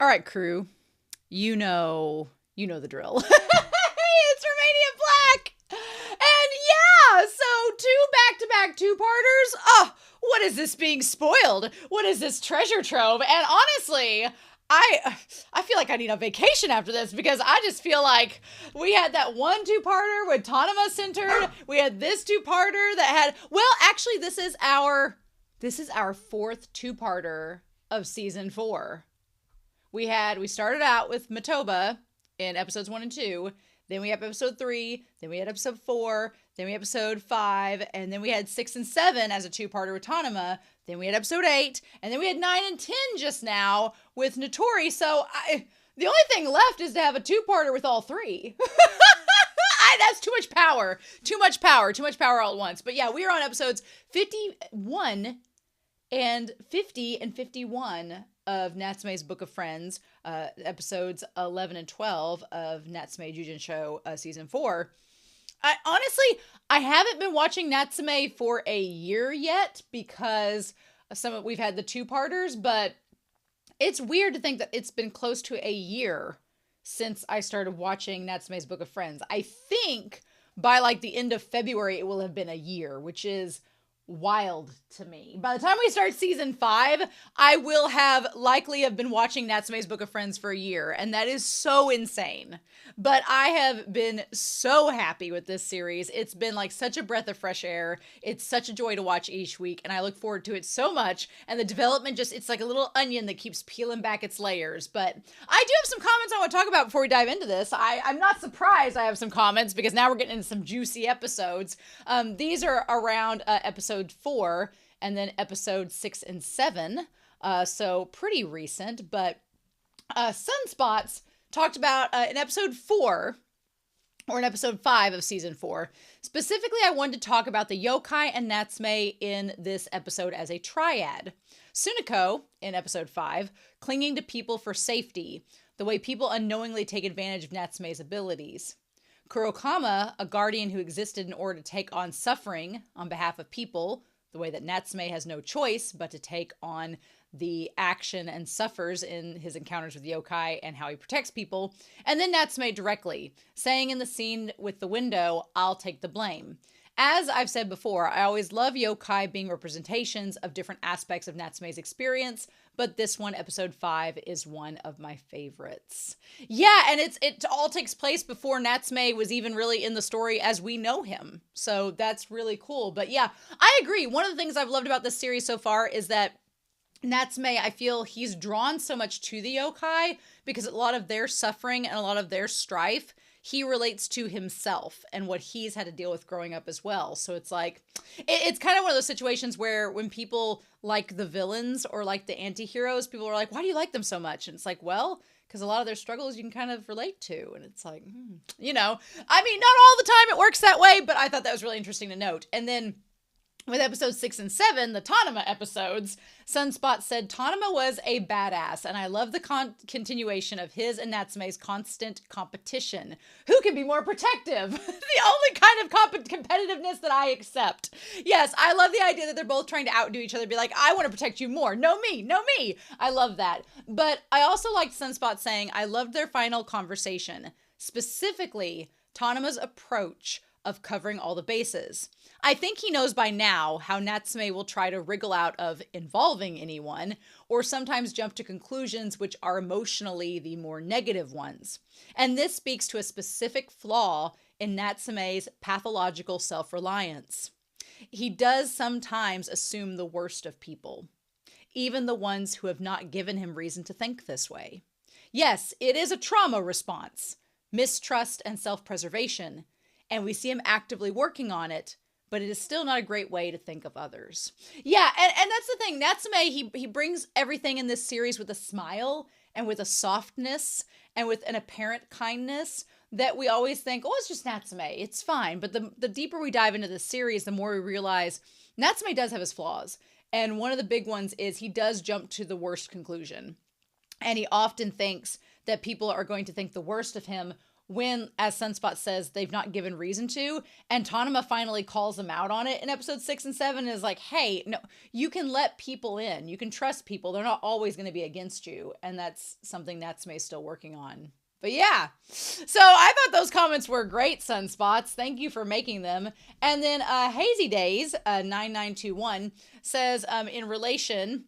All right, crew. You know the drill. Hey, it's Romania Black. And yeah, so two back-to-back two-parters. Oh, what is this being spoiled? What is this treasure trove? And honestly, I feel like I need a vacation after this because I just feel like we had that one two-parter with Tanuma centered. We had this two-parter that had, well, actually this is our fourth two-parter of season 4. We started out with Matoba in episodes 1 and 2. Then we have episode 3. Then we had episode 4. Then we had episode 5. And then we had 6 and 7 as a two-parter with Tanuma. Then we had episode 8. And then we had 9 and 10 just now with Notori. So the only thing left is to have a two-parter with all three. That's too much power. Too much power all at once. But yeah, we are on episodes 51 and 50 and 51 of Natsume's Book of Friends, episodes 11 and 12 of Natsume Yuujinchou season 4. I haven't been watching Natsume for a year yet because we've had the two-parters, but it's weird to think that it's been close to a year since I started watching Natsume's Book of Friends. I think by like the end of February, it will have been a year, which is wild to me. By the time we start season 5, I will likely have been watching Natsume's Book of Friends for a year, and that is so insane. But I have been so happy with this series. It's been like such a breath of fresh air. It's such a joy to watch each week, and I look forward to it so much. And the development it's like a little onion that keeps peeling back its layers. But I do have some comments I want to talk about before we dive into this. I'm not surprised I have some comments because now we're getting into some juicy episodes. These are around episode 4 and then episode 6 and 7. So pretty recent, but Sunspots talked about in episode 4 or in episode 5 of season 4. Specifically, I wanted to talk about the yokai and Natsume in this episode as a triad. Sunako, in episode 5, clinging to people for safety, the way people unknowingly take advantage of Natsume's abilities. Kurokama, a guardian who existed in order to take on suffering on behalf of people, the way that Natsume has no choice but to take on the action and suffers in his encounters with yokai and how he protects people. And then Natsume directly, saying in the scene with the window, "I'll take the blame." As I've said before, I always love yokai being representations of different aspects of Natsume's experience, but this one, episode 5, is one of my favorites. Yeah, and it all takes place before Natsume was even really in the story as we know him. So that's really cool. But yeah, I agree. One of the things I've loved about this series so far is that Natsume, I feel he's drawn so much to the yokai because a lot of their suffering and a lot of their strife, he relates to himself and what he's had to deal with growing up as well. So it's like, it's kind of one of those situations where when people like the villains or like the anti-heroes, people are like, why do you like them so much? And it's like, well, because a lot of their struggles you can kind of relate to. And it's like, I mean, not all the time it works that way, but I thought that was really interesting to note. And then with episodes 6 and 7, the Tanuma episodes, Sunspot said Tanuma was a badass, and I love the continuation of his and Natsume's constant competition. Who can be more protective? The only kind of competitiveness that I accept. Yes, I love the idea that they're both trying to outdo each other, be like, I want to protect you more. No me, no me. I love that. But I also liked Sunspot saying, I loved their final conversation, specifically Tanuma's approach of covering all the bases. I think he knows by now how Natsume will try to wriggle out of involving anyone, or sometimes jump to conclusions which are emotionally the more negative ones. And this speaks to a specific flaw in Natsume's pathological self-reliance. He does sometimes assume the worst of people, even the ones who have not given him reason to think this way. Yes, it is a trauma response, mistrust and self-preservation, and we see him actively working on it, but it is still not a great way to think of others. Yeah, and that's the thing. Natsume, he brings everything in this series with a smile and with a softness and with an apparent kindness that we always think, oh, it's just Natsume, it's fine. But the deeper we dive into this series, the more we realize Natsume does have his flaws. And one of the big ones is he does jump to the worst conclusion. And he often thinks that people are going to think the worst of him when, as Sunspot says, they've not given reason to, and Tanuma finally calls them out on it in episode 6 and 7 and is like, hey, no, you can let people in. You can trust people. They're not always going to be against you. And that's something Natsume is still working on. But yeah, so I thought those comments were great, Sunspots. Thank you for making them. And then Hazy Days, 9921, says in relation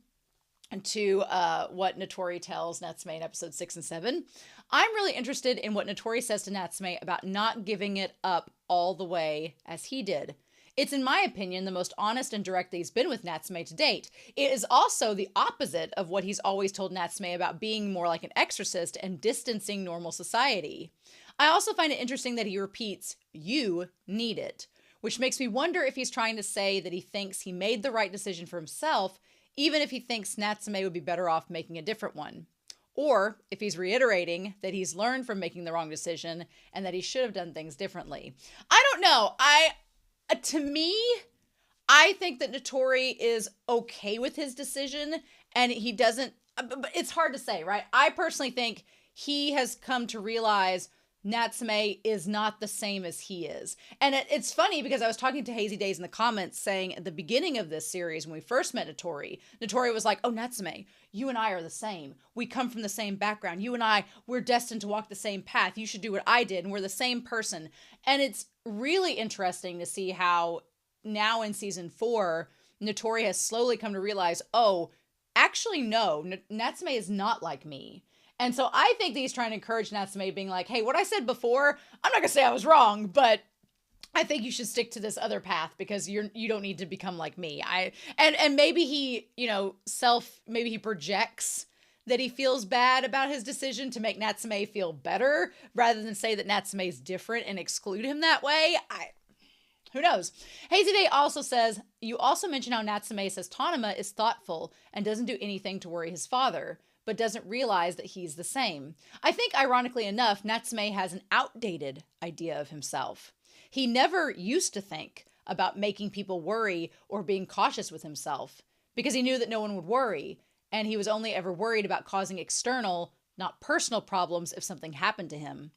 to what Notori tells Natsume in episode 6 and 7, I'm really interested in what Notori says to Natsume about not giving it up all the way as he did. It's, in my opinion, the most honest and direct that he's been with Natsume to date. It is also the opposite of what he's always told Natsume about being more like an exorcist and distancing normal society. I also find it interesting that he repeats, "You need it," which makes me wonder if he's trying to say that he thinks he made the right decision for himself, even if he thinks Natsume would be better off making a different one. Or if he's reiterating that he's learned from making the wrong decision and that he should have done things differently. I don't know. To me, I think that Notori is okay with his decision and he doesn't, but it's hard to say, right? I personally think he has come to realize Natsume is not the same as he is. And it's funny because I was talking to Hazy Days in the comments saying at the beginning of this series, when we first met Notori was like, oh, Natsume, you and I are the same. We come from the same background. You and I, we're destined to walk the same path. You should do what I did. And we're the same person. And it's really interesting to see how now in season 4, Notori has slowly come to realize, oh, actually, no, Natsume is not like me. And so I think that he's trying to encourage Natsume, being like, hey, what I said before, I'm not going to say I was wrong, but I think you should stick to this other path because you don't need to become like me. And maybe he, maybe he projects that he feels bad about his decision to make Natsume feel better rather than say that Natsume is different and exclude him that way. Who knows? Hazy Day also says, you also mentioned how Natsume says Tanuma is thoughtful and doesn't do anything to worry his father, but doesn't realize that he's the same. I think, ironically enough, Natsume has an outdated idea of himself. He never used to think about making people worry or being cautious with himself because he knew that no one would worry, and he was only ever worried about causing external, not personal problems if something happened to him.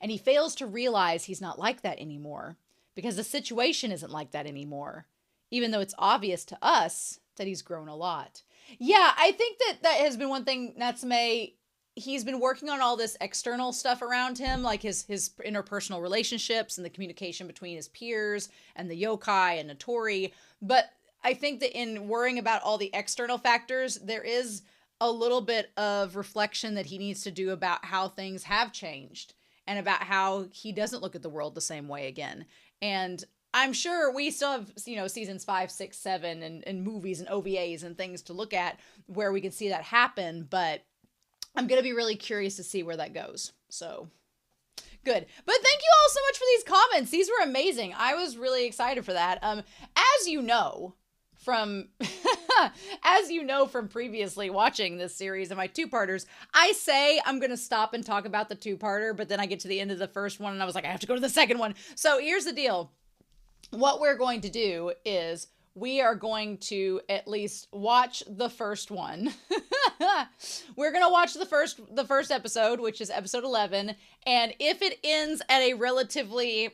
And he fails to realize he's not like that anymore because the situation isn't like that anymore, even though it's obvious to us that he's grown a lot. Yeah, I think that has been one thing Natsume, he's been working on all this external stuff around him, like his interpersonal relationships and the communication between his peers and the yokai and Notori. But I think that in worrying about all the external factors, there is a little bit of reflection that he needs to do about how things have changed and about how he doesn't look at the world the same way again. And I'm sure we still have, seasons 5, 6, 7 and movies and OVAs and things to look at where we can see that happen. But I'm going to be really curious to see where that goes. So good. But thank you all so much for these comments. These were amazing. I was really excited for that. As you know from previously watching this series of my two-parters, I say I'm going to stop and talk about the two-parter, but then I get to the end of the first one and I was like, I have to go to the second one. So here's the deal. What we're going to do is we are going to at least watch the first one. We're going to watch the first episode, which is episode 11. And if it ends at a relatively,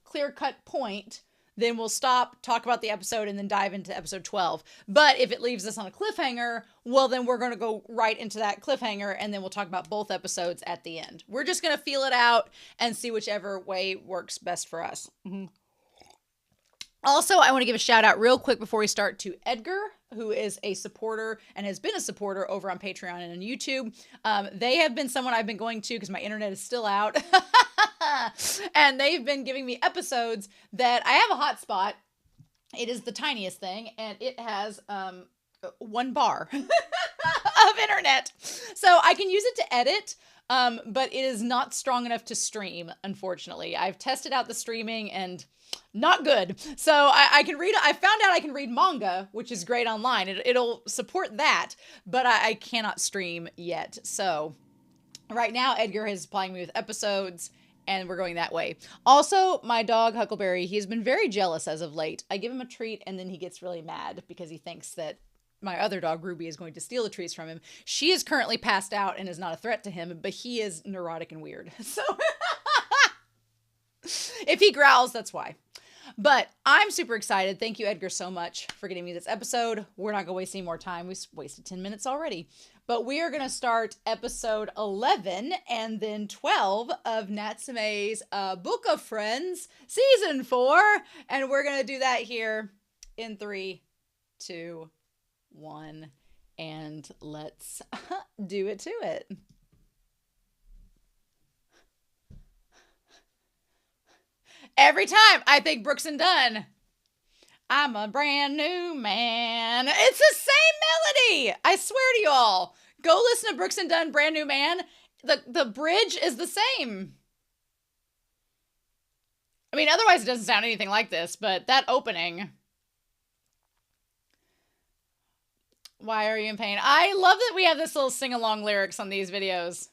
clear-cut point, then we'll stop, talk about the episode, and then dive into episode 12. But if it leaves us on a cliffhanger, well, then we're going to go right into that cliffhanger, and then we'll talk about both episodes at the end. We're just going to feel it out and see whichever way works best for us. Mm-hmm. Also, I want to give a shout out real quick before we start to Edgar, who is a supporter and has been a supporter over on Patreon and on YouTube. They have been someone I've been going to because my internet is still out. And they've been giving me episodes that I have a hotspot. It is the tiniest thing, and it has 1 bar of internet. So I can use it to edit, but it is not strong enough to stream, unfortunately. I've tested out the streaming and not good. So I found out I can read manga, which is great online. It'll support that, but I cannot stream yet. So right now, Edgar is supplying me with episodes, and we're going that way. Also, my dog, Huckleberry, he's been very jealous as of late. I give him a treat, and then he gets really mad because he thinks that my other dog, Ruby, is going to steal the treats from him. She is currently passed out and is not a threat to him, but he is neurotic and weird. So If he growls, that's why. But I'm super excited. Thank you, Edgar, so much for getting me this episode. We're not going to waste any more time. We wasted 10 minutes already. But we are going to start episode 11 and then 12 of Natsume's Book of Friends, season 4. And we're going to do that here in 3, 2, 1. And let's do it to it. Every time I think Brooks and Dunn, I'm a brand new man. It's the same melody. I swear to y'all. Go listen to Brooks and Dunn, Brand New Man. The bridge is the same. I mean, otherwise it doesn't sound anything like this, but that opening. Why are you in pain? I love that we have this little sing-along lyrics on these videos.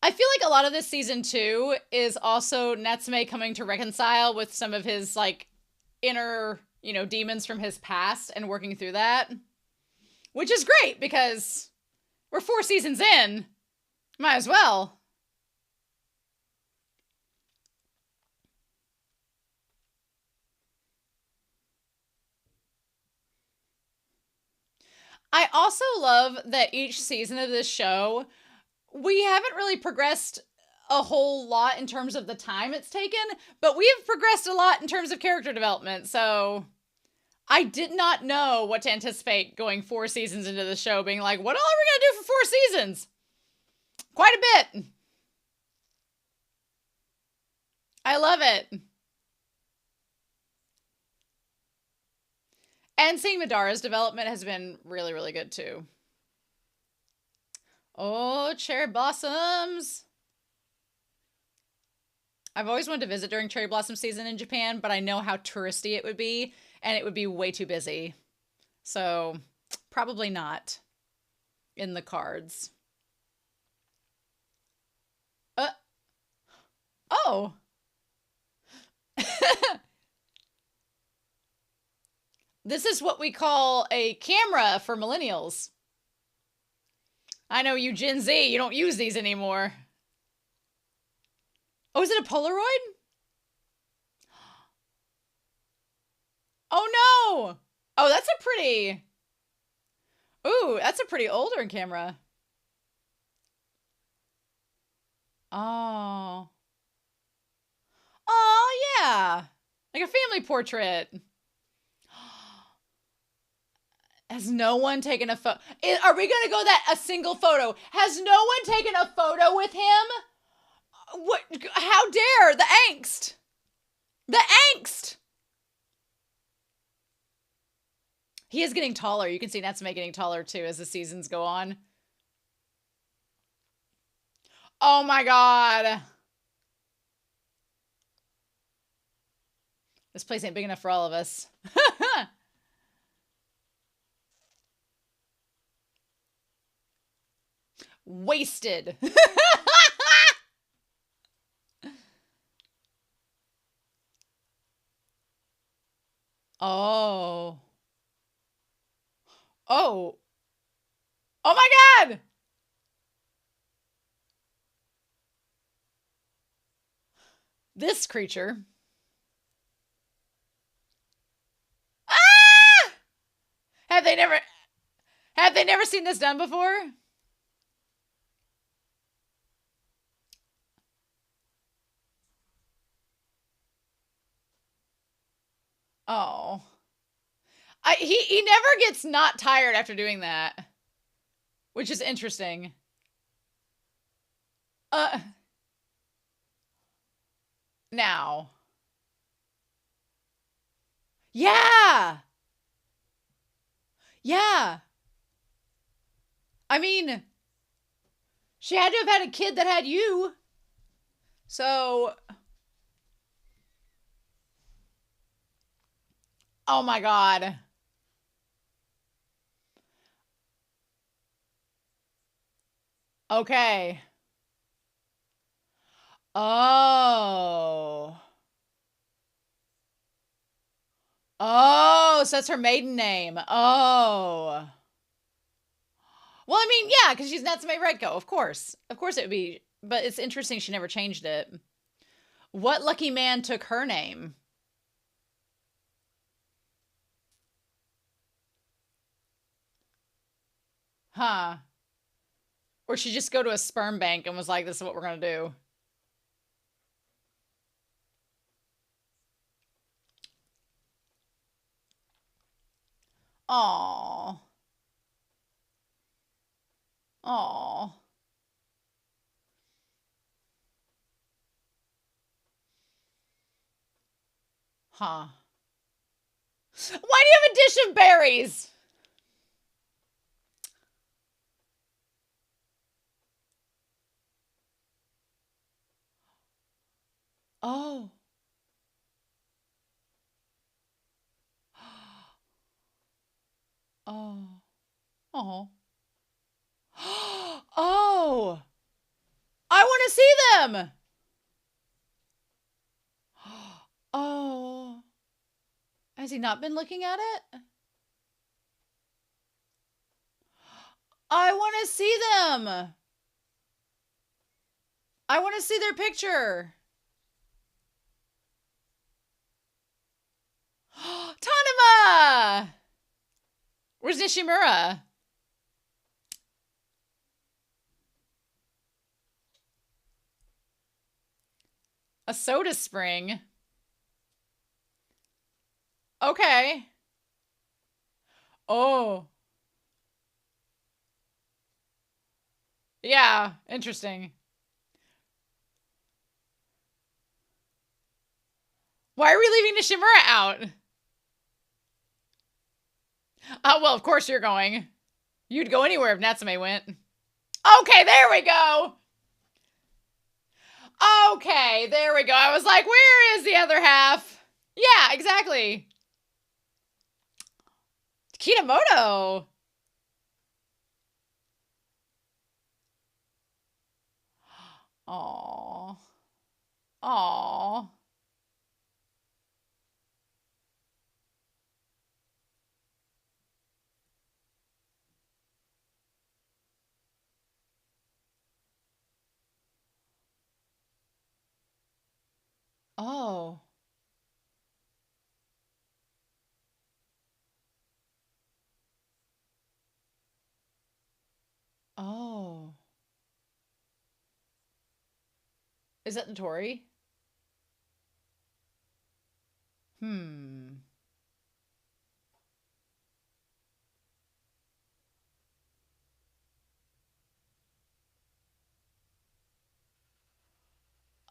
I feel like a lot of this season 2 is also Natsume coming to reconcile with some of his, like, inner, demons from his past and working through that. Which is great because we're 4 seasons in. Might as well. I also love that each season of this show, we haven't really progressed a whole lot in terms of the time it's taken, but we've progressed a lot in terms of character development, so I did not know what to anticipate going 4 seasons into the show, being like, what all are we going to do for 4 seasons? Quite a bit. I love it. And seeing Madara's development has been really, really good, too. Oh, cherry blossoms. I've always wanted to visit during cherry blossom season in Japan, but I know how touristy it would be, and it would be way too busy. So, probably not in the cards. Oh. This is what we call a camera for millennials. I know you Gen Z, you don't use these anymore. Oh, is it a Polaroid? Oh no! Oh, that's a pretty... Ooh, that's a pretty older camera. Oh. Oh, yeah. Like a family portrait. Has no one taken a photo? Are we going to go that a single photo? Has no one taken a photo with him? What? How dare the angst? The angst. He is getting taller. You can see Natsume getting taller too as the seasons go on. Oh my god. This place ain't big enough for all of us. Wasted. Oh. Oh. Oh my god! This creature. Ah! Have they never seen this done before? Oh. He never gets not tired after doing that. Which is interesting. Now. Yeah. Yeah. I mean, she had to have had a kid that had you. So... Oh my god. Okay. Oh. Oh, so that's her maiden name. Oh. Well, I mean, yeah, because she's Natsume Redko, of course. Of course it would be But it's interesting she never changed it. What lucky man took her name? Huh. Or she just go to a sperm bank and was like, this is what we're going to do. Aww. Aww. Huh. Why do you have a dish of berries? Oh. Oh. Oh. Oh. I want to see them. Oh. Has he not been looking at it? I want to see them. I want to see their picture. Tanuma! Where's Nishimura? A soda spring. Okay. Oh. Yeah, interesting. Why are we leaving Nishimura out? Oh, well, of course you're going. You'd go anywhere if Natsume went. Okay, there we go. Okay, there we go. I was like, where is the other half? Yeah, exactly. Kitamoto. Aww. Aww. Oh. Oh. Is that Notori? Hmm.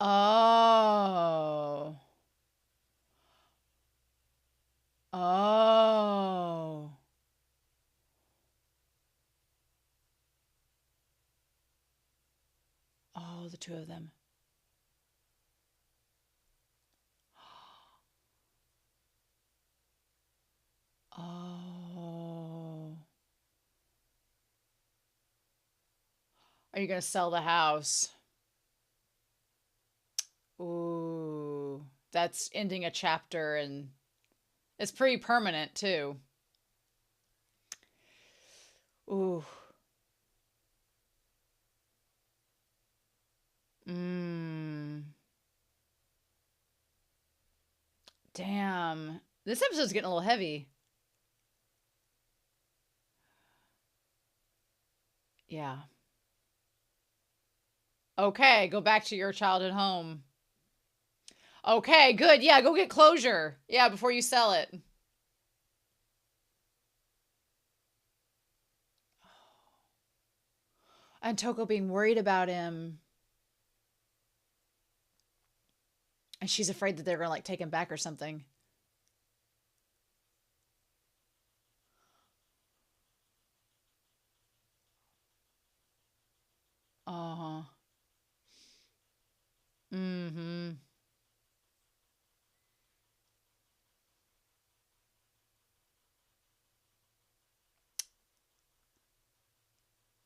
Oh. Oh. Oh, the two of them. Oh. Are you going to sell the house? Ooh. That's ending a chapter, and it's pretty permanent, too. Ooh. Mmm. Damn. This episode's getting a little heavy. Yeah. Okay, go back to your childhood home. Okay, good. Yeah, go get closure. Yeah, before you sell it. And Toko being worried about him. And she's afraid that they're going to, like, take him back or something. Uh-huh. Mm-hmm.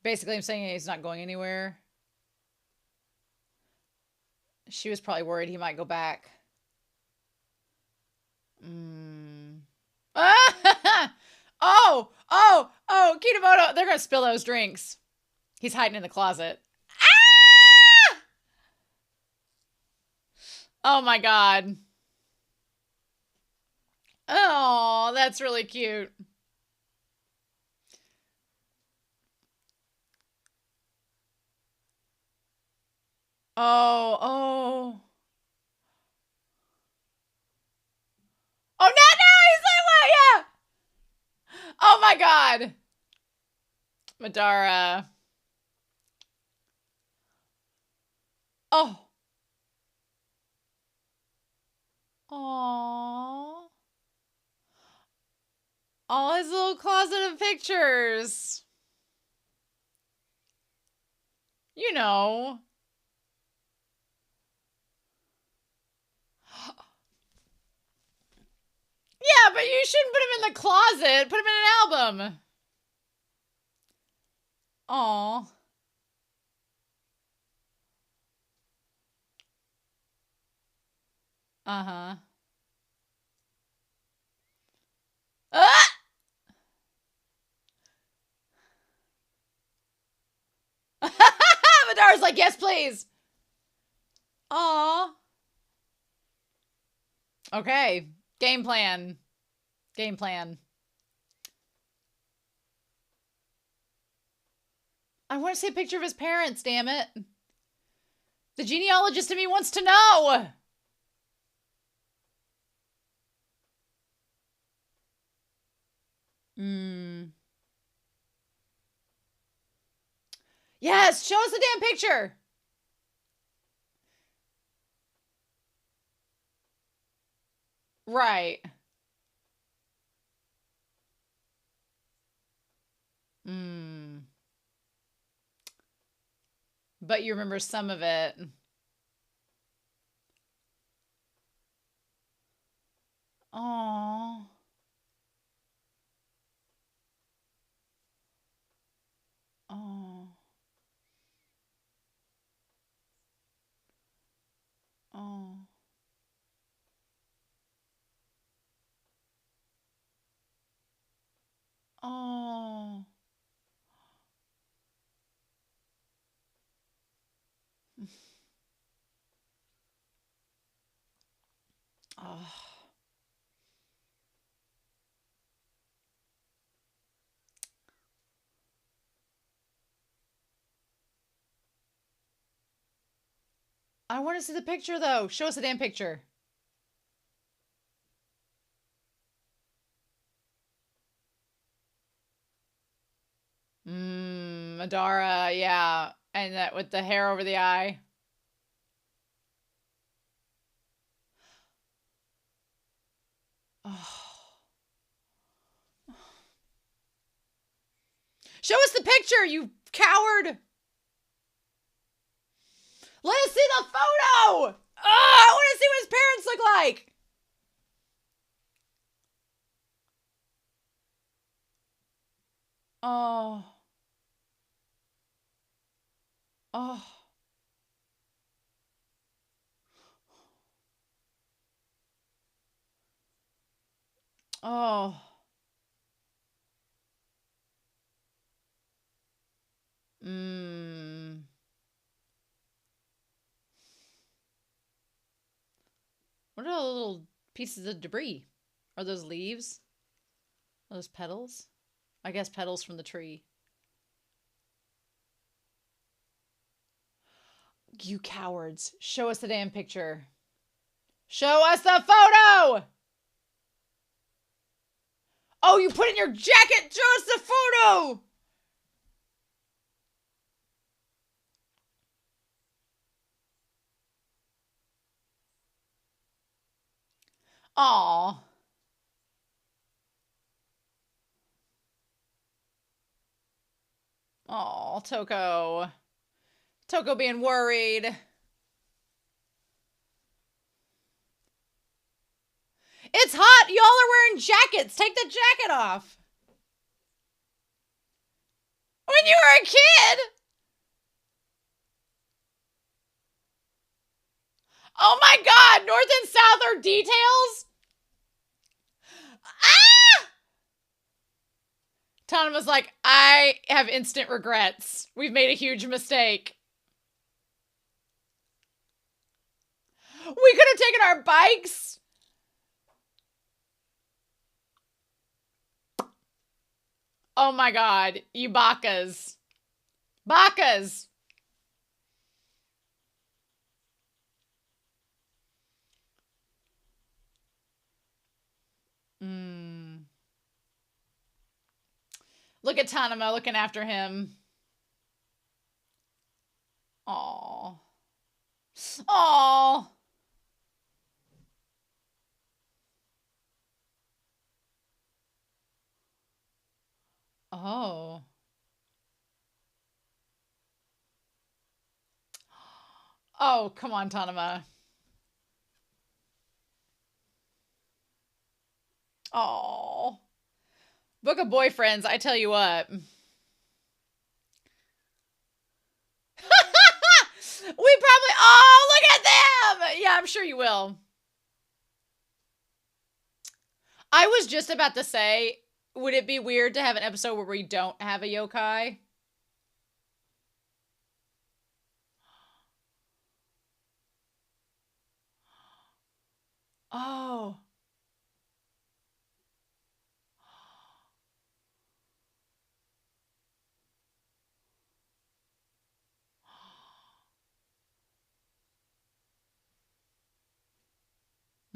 Basically, I'm saying he's not going anywhere. She was probably worried he might go back. Mm. Oh, Kitamoto. They're going to spill those drinks. He's hiding in the closet. Ah! Oh my god. Oh, that's really cute. Oh, oh. Oh, no, no, he's like, what? Yeah. Oh my god. Madara. Oh. Aww. All his little closet of pictures. You know. Yeah, but you shouldn't put him in the closet. Put him in an album. Aw. Uh-huh. Ah! Madara's like, yes, please. Aw. Okay. Game plan. Game plan. I want to see a picture of his parents, damn it. The genealogist in me wants to know. Yes, show us the damn picture. Right. But you remember some of it. Aww. Oh. Oh. Oh. Oh. I want to see the picture, though. Show us the damn picture. Madara, yeah. And that with the hair over the eye. Oh. Show us the picture, you coward! Let us see the photo! Oh, I want to see what his parents look like! Oh. Oh. Oh. What are all the little pieces of debris? Are those leaves? Are those petals? I guess petals from the tree. You cowards. Show us the damn picture. Show us the photo! Oh, you put it in your jacket! Show us the photo! Aw. Aw, Toko. Toko being worried. It's hot! Y'all are wearing jackets! Take the jacket off! When you were a kid! Oh my god! North and South are details? Ah! Tanuma's like, I have instant regrets. We've made a huge mistake. We could have taken our bikes. Oh my god, you bakas. Bakas. Look at Tanuma looking after him. Aww. Aww. Oh. Oh, come on, Tanuma. Oh. Book of boyfriends, I tell you what. We probably... Oh, look at them! Yeah, I'm sure you will. I was just about to say, would it be weird to have an episode where we don't have a yokai? Oh.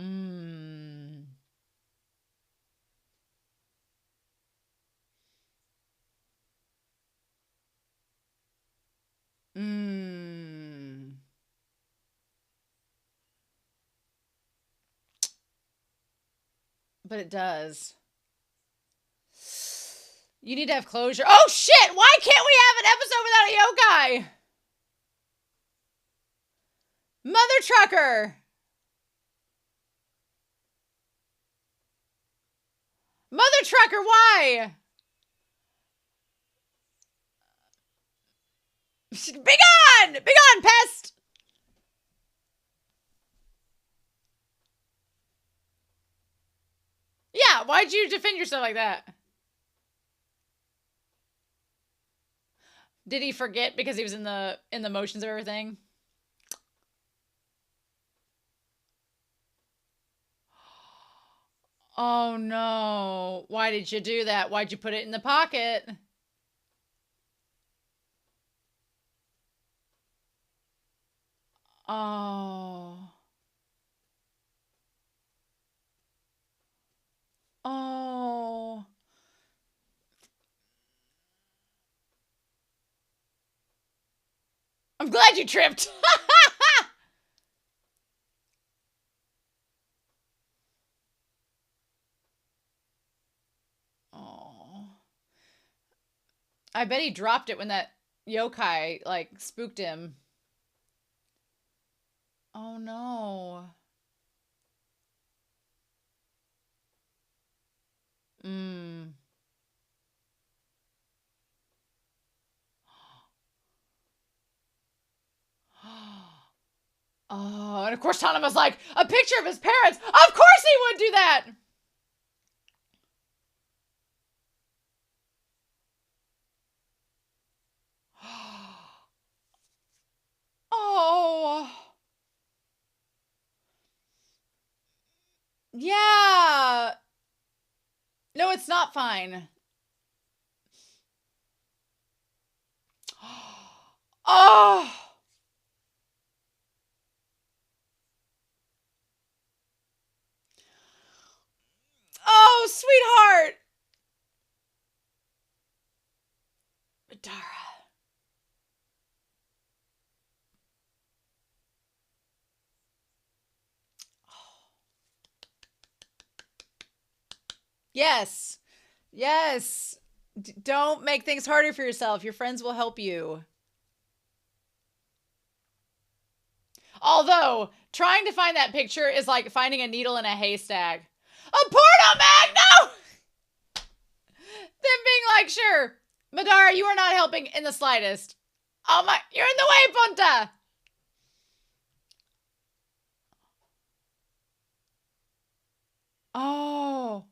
Mmm. Mmm. But it does. You need to have closure. Oh, shit! Why can't we have an episode without a yokai? Mother trucker! Mother trucker, why? Begone! Begone, pest! Yeah, why'd you defend yourself like that? Did he forget because he was in the motions of everything? Oh no. Why did you do that? Why'd you put it in the pocket? Oh. Oh. I'm glad you tripped. Oh. I bet he dropped it when that yokai, like, spooked him. Oh no. Mmm. Oh, and of course Tanuma's like, a picture of his parents. Of course he would do that. Oh. Yeah. No, it's not fine. Oh. Oh, sweetheart. Madara. Yes. Yes. Don't make things harder for yourself. Your friends will help you. Although, trying to find that picture is like finding a needle in a haystack. A porno mag! No! Them being like, sure, Madara, you are not helping in the slightest. Oh my, you're in the way, Punta! Oh.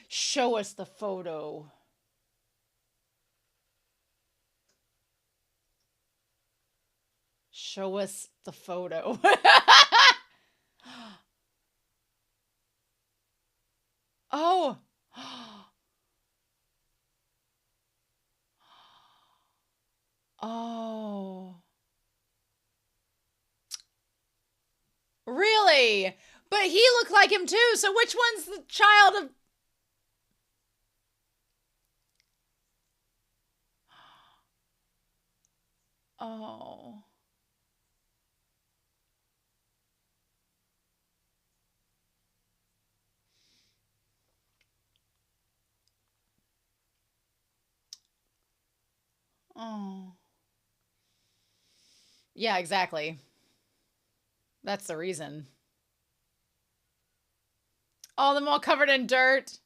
Show us the photo. Show us the photo. But he looked like him too, so which one's the child of... Oh. Oh. Yeah, exactly. That's the reason. Oh, them all covered in dirt.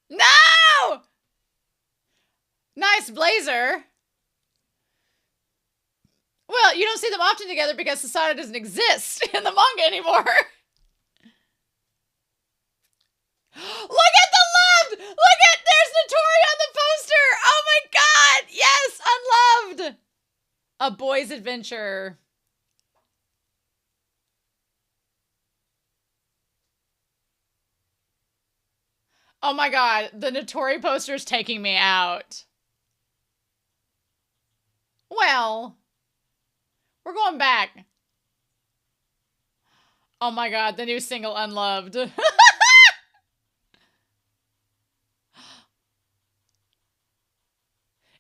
No! Nice blazer. Well, you don't see them often together because Susanoo doesn't exist in the manga anymore. Look at the love! Look at, there's Notori on the poster! Oh my god! Yes, unloved! A boy's adventure. Oh my god, the Notori poster is taking me out. Well, we're going back. Oh my god, the new single Unloved.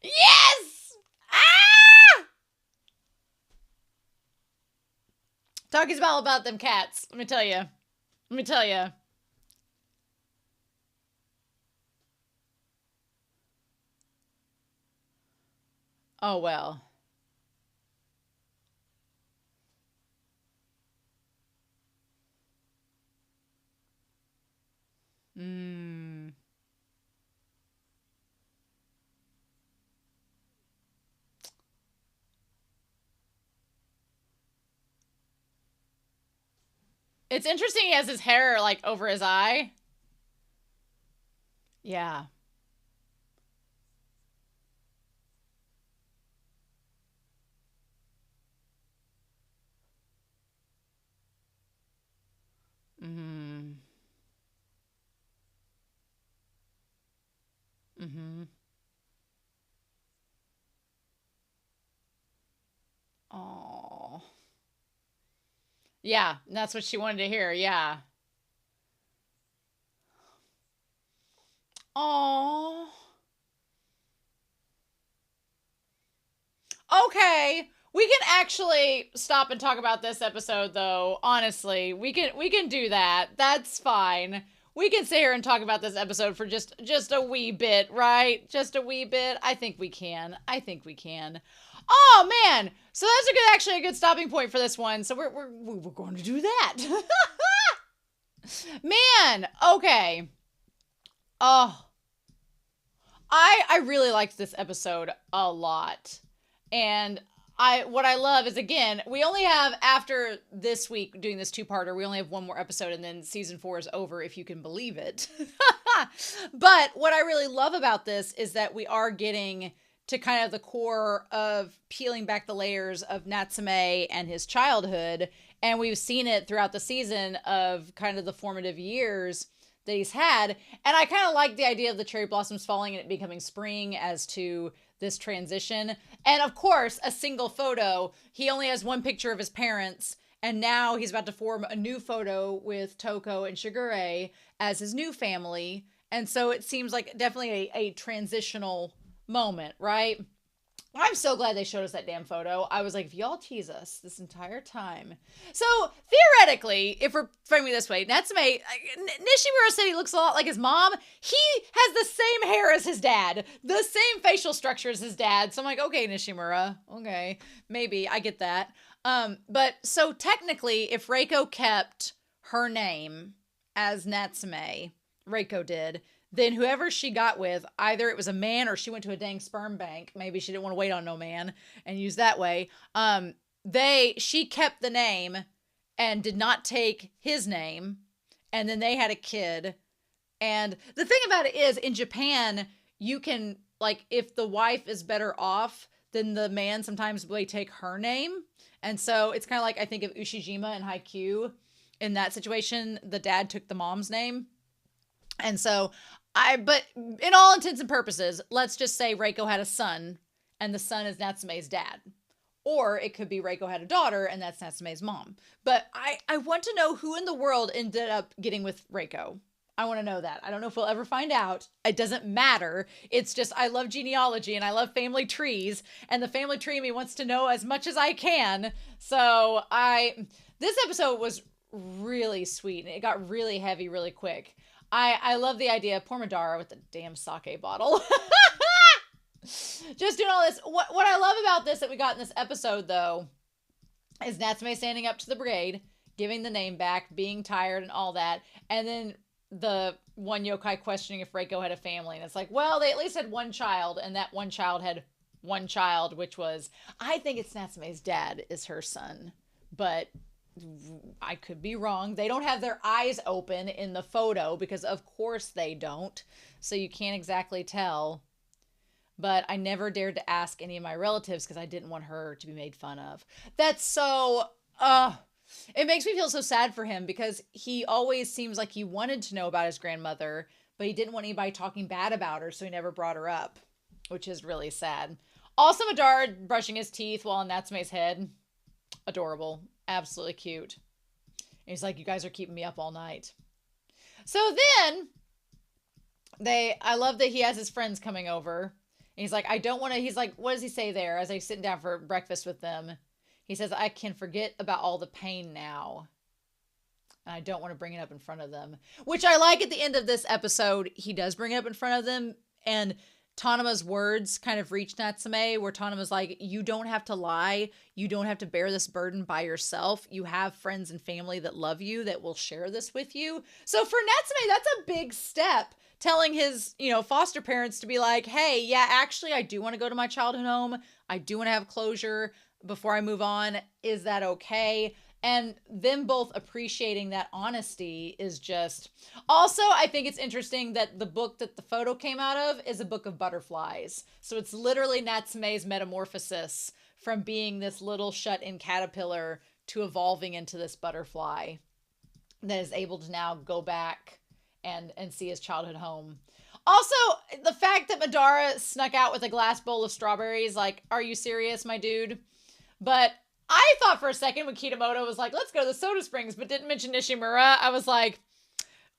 Yes! Ah! Talking's all about them cats. Let me tell you. Let me tell you. Oh, well. Hmm. It's interesting he has his hair, like, over his eye. Yeah. Mm-hmm. Mm-hmm. Oh. Yeah, that's what she wanted to hear, yeah. Oh. Okay. We can actually stop and talk about this episode though. Honestly, we can do that. That's fine. We can sit here and talk about this episode for just a wee bit, right? Just a wee bit. I think we can. I think we can. Oh man. So that's a good actually a good stopping point for this one. So we're going to do that. Man, okay. Oh, I really liked this episode a lot. And what I love is, again, we only have, after this week doing this two-parter, we only have one more episode and then season 4 is over, if you can believe it. But what I really love about this is that we are getting to kind of the core of peeling back the layers of Natsume and his childhood. And we've seen it throughout the season of kind of the formative years that he's had. And I kind of like the idea of the cherry blossoms falling and it becoming spring as to this transition. And of course, a single photo. He only has one picture of his parents, and now he's about to form a new photo with Toko and Shigure as his new family. And so it seems like definitely a transitional moment, right? I'm so glad they showed us that damn photo. I was like, if y'all tease us this entire time. So, theoretically, if we're framing it this way, Natsume, Nishimura said he looks a lot like his mom. He has the same hair as his dad, the same facial structure as his dad. So I'm like, okay, Nishimura, okay, maybe, I get that. But so technically, if Reiko kept her name as Natsume, Reiko did, then whoever she got with, either it was a man or she went to a dang sperm bank. Maybe she didn't want to wait on no man and use that way. She kept the name and did not take his name. And then they had a kid. And the thing about it is, in Japan, you can, like, if the wife is better off, then the man sometimes will take her name. And so it's kind of like, I think of Ushijima and Haikyuu. In that situation, the dad took the mom's name. And so but in all intents and purposes, let's just say Reiko had a son and the son is Natsume's dad. Or it could be Reiko had a daughter and that's Natsume's mom. But I want to know who in the world ended up getting with Reiko. I want to know that. I don't know if we'll ever find out. It doesn't matter. It's just I love genealogy and I love family trees. And the family tree in me wants to know as much as I can. So this episode was really sweet. And it got really heavy really quick. I love the idea of poor Madara with the damn sake bottle. Just doing all this. What I love about this that we got in this episode, though, is Natsume standing up to the brigade, giving the name back, being tired and all that. And then the one yokai questioning if Reiko had a family. And it's like, well, they at least had one child. And that one child had one child, which was, I think it's Natsume's dad is her son. But I could be wrong. They don't have their eyes open in the photo because of course they don't. So you can't exactly tell. But I never dared to ask any of my relatives because I didn't want her to be made fun of. That's so, it makes me feel so sad for him because he always seems like he wanted to know about his grandmother, but he didn't want anybody talking bad about her, so he never brought her up, which is really sad. Also, Madara brushing his teeth while on Natsume's head. Adorable. Absolutely cute. And he's like, you guys are keeping me up all night. So then, I love that he has his friends coming over. And he's like, I don't want to, he's like, what does he say there as he's sitting down for breakfast with them? He says, I can forget about all the pain now. And I don't want to bring it up in front of them. Which I like at the end of this episode. He does bring it up in front of them. And Tanuma's words kind of reach Natsume, where Tanuma's like, you don't have to lie. You don't have to bear this burden by yourself. You have friends and family that love you that will share this with you. So for Natsume, that's a big step. Telling his, foster parents to be like, hey, yeah, actually, I do want to go to my childhood home. I do want to have closure before I move on. Is that okay? And them both appreciating that honesty is just... Also, I think it's interesting that the book that the photo came out of is a book of butterflies. So it's literally Natsume's metamorphosis from being this little shut-in caterpillar to evolving into this butterfly that is able to now go back and see his childhood home. Also, the fact that Madara snuck out with a glass bowl of strawberries, like, are you serious, my dude? But I thought for a second when Kitamoto was like, let's go to the Soda Springs, but didn't mention Nishimura, I was like,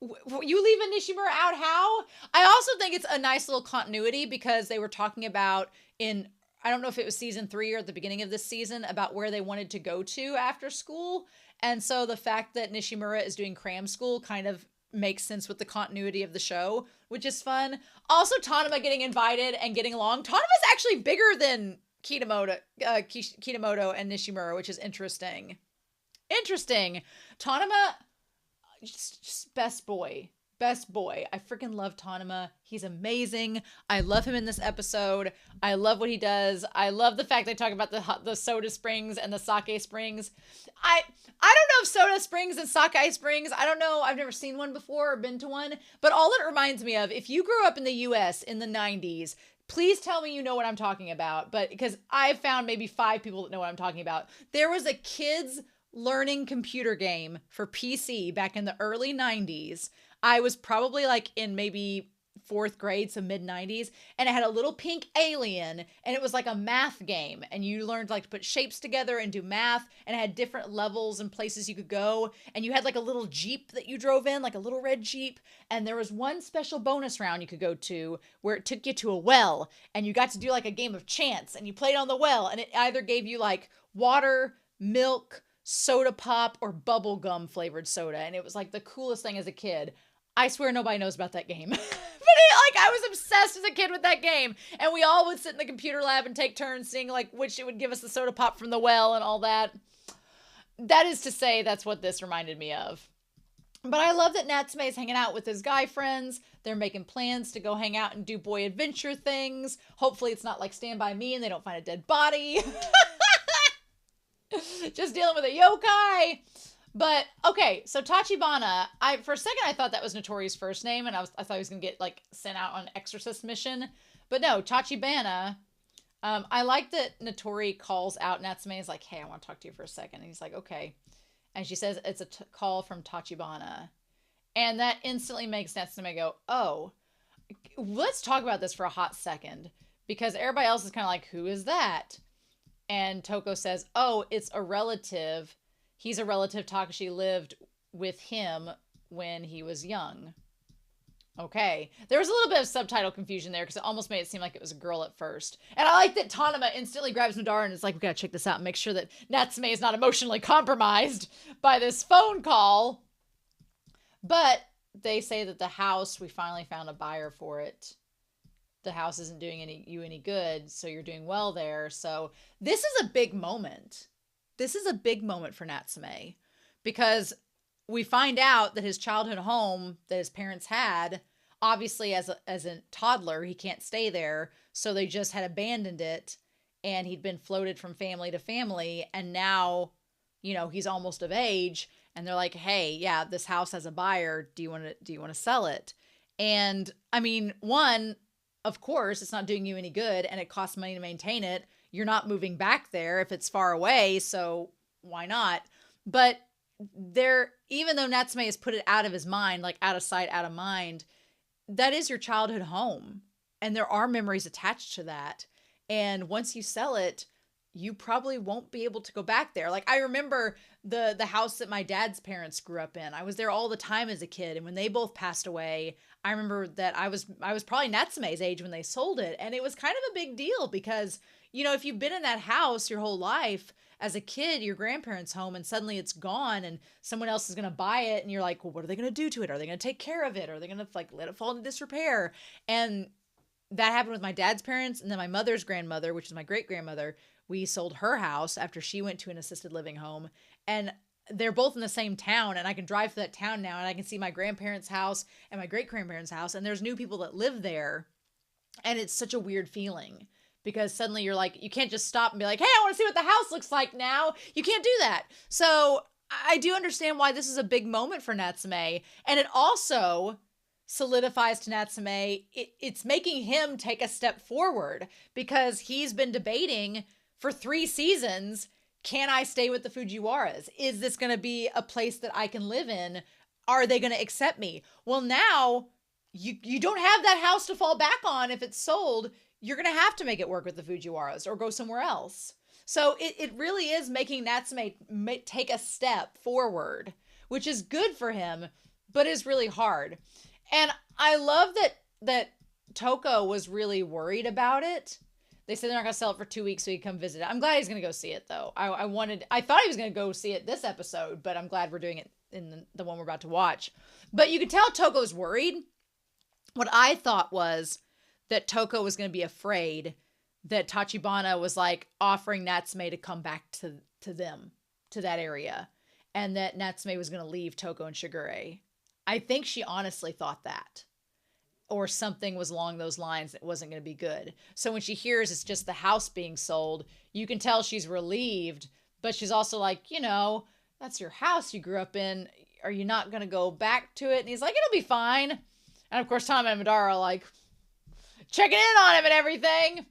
you leaving Nishimura out how? I also think it's a nice little continuity because they were talking about I don't know if it was season 3 or at the beginning of this season, about where they wanted to go to after school. And so the fact that Nishimura is doing cram school kind of makes sense with the continuity of the show, which is fun. Also, Tanuma getting invited and getting along. Tanuma's actually bigger than Kitamoto and Nishimura, which is interesting. Tanuma, just best boy. Best boy. I freaking love Tanuma. He's amazing. I love him in this episode. I love what he does. I love the fact they talk about the soda springs and the sake springs. I don't know if soda springs and sake springs, I don't know. I've never seen one before or been to one. But all it reminds me of, if you grew up in the US in the 90s, please tell me you know what I'm talking about. But because I've found maybe 5 people that know what I'm talking about. There was a kids learning computer game for PC back in the early 90s. I was probably like in maybe 4th grade, so mid-90s, and it had a little pink alien, and it was like a math game, and you learned like to put shapes together and do math, and it had different levels and places you could go, and you had like a little Jeep that you drove in, like a little red Jeep, and there was one special bonus round you could go to where it took you to a well, and you got to do like a game of chance, and you played on the well, and it either gave you like water, milk, soda pop, or bubble gum flavored soda, and it was like the coolest thing as a kid. I swear nobody knows about that game. But I was obsessed as a kid with that game. And we all would sit in the computer lab and take turns seeing like which it would give us the soda pop from the well and all that. That is to say, that's what this reminded me of. But I love that Natsume is hanging out with his guy friends. They're making plans to go hang out and do boy adventure things. Hopefully it's not like Stand By Me and they don't find a dead body. Just dealing with a yokai. But, okay, so Tachibana, for a second I thought that was Notori's first name, and I thought he was going to get, like, sent out on an exorcist mission. But no, Tachibana, I like that Notori calls out Natsume, is like, hey, I want to talk to you for a second. And he's like, okay. And she says it's a call from Tachibana. And that instantly makes Natsume go, oh, let's talk about this for a hot second. Because everybody else is kind of like, who is that? And Toko says, oh, it's a relative. He's a relative. Takashi lived with him when he was young. Okay. There was a little bit of subtitle confusion there because it almost made it seem like it was a girl at first. And I like that Tanuma instantly grabs Madara and is like, we gotta check this out and make sure that Natsume is not emotionally compromised by this phone call. But they say that the house, we finally found a buyer for it. The house isn't doing you any good, so you're doing well there. So this is a big moment. This is a big moment for Natsume because we find out that his childhood home that his parents had, obviously as a toddler, he can't stay there. So they just had abandoned it and he'd been floated from family to family. And now, you know, he's almost of age and they're like, hey, yeah, this house has a buyer. Do you want to sell it? And I mean, one, of course, it's not doing you any good and it costs money to maintain it. You're not moving back there if it's far away. So why not? But there, even though Natsume has put it out of his mind, like out of sight, out of mind, that is your childhood home. And there are memories attached to that. And once you sell it, you probably won't be able to go back there. Like I remember the house that my dad's parents grew up in. I was there all the time as a kid. And when they both passed away, I remember that I was probably Natsume's age when they sold it. And it was kind of a big deal because, you know, if you've been in that house your whole life as a kid, your grandparents' home, and suddenly it's gone and someone else is going to buy it. And you're like, well, what are they going to do to it? Are they going to take care of it? Are they going to like let it fall into disrepair? And that happened with my dad's parents. And then my mother's grandmother, which is my great grandmother, we sold her house after she went to an assisted living home. And they're both in the same town. And I can drive to that town now and I can see my grandparents' house and my great grandparents' house. And there's new people that live there. And it's such a weird feeling because suddenly you're like, you can't just stop and be like, hey, I want to see what the house looks like now. You can't do that. So I do understand why this is a big moment for Natsume. And it also solidifies to Natsume, it's making him take a step forward because he's been debating for 3 seasons, can I stay with the Fujiwaras? Is this going to be a place that I can live in? Are they going to accept me? Well, now you don't have that house to fall back on if it's sold. You're going to have to make it work with the Fujiwaras or go somewhere else. So it really is making Natsume take a step forward, which is good for him, but is really hard. And I love that Toko was really worried about it. They said they're not going to sell it for 2 weeks so he can come visit it. I'm glad he's going to go see it, though. I thought he was going to go see it this episode, but I'm glad we're doing it in the one we're about to watch. But you can tell Toko's worried. What I thought was that Toko was going to be afraid that Tachibana was like offering Natsume to come back to them, to that area, and that Natsume was going to leave Toko and Shigure. I think she honestly thought that. Or something was along those lines that wasn't going to be good. So when she hears it's just the house being sold, you can tell she's relieved, but she's also like, you know, that's your house you grew up in. Are you not going to go back to it? And he's like, it'll be fine. And of course, Tom and Madara are like checking in on him and everything.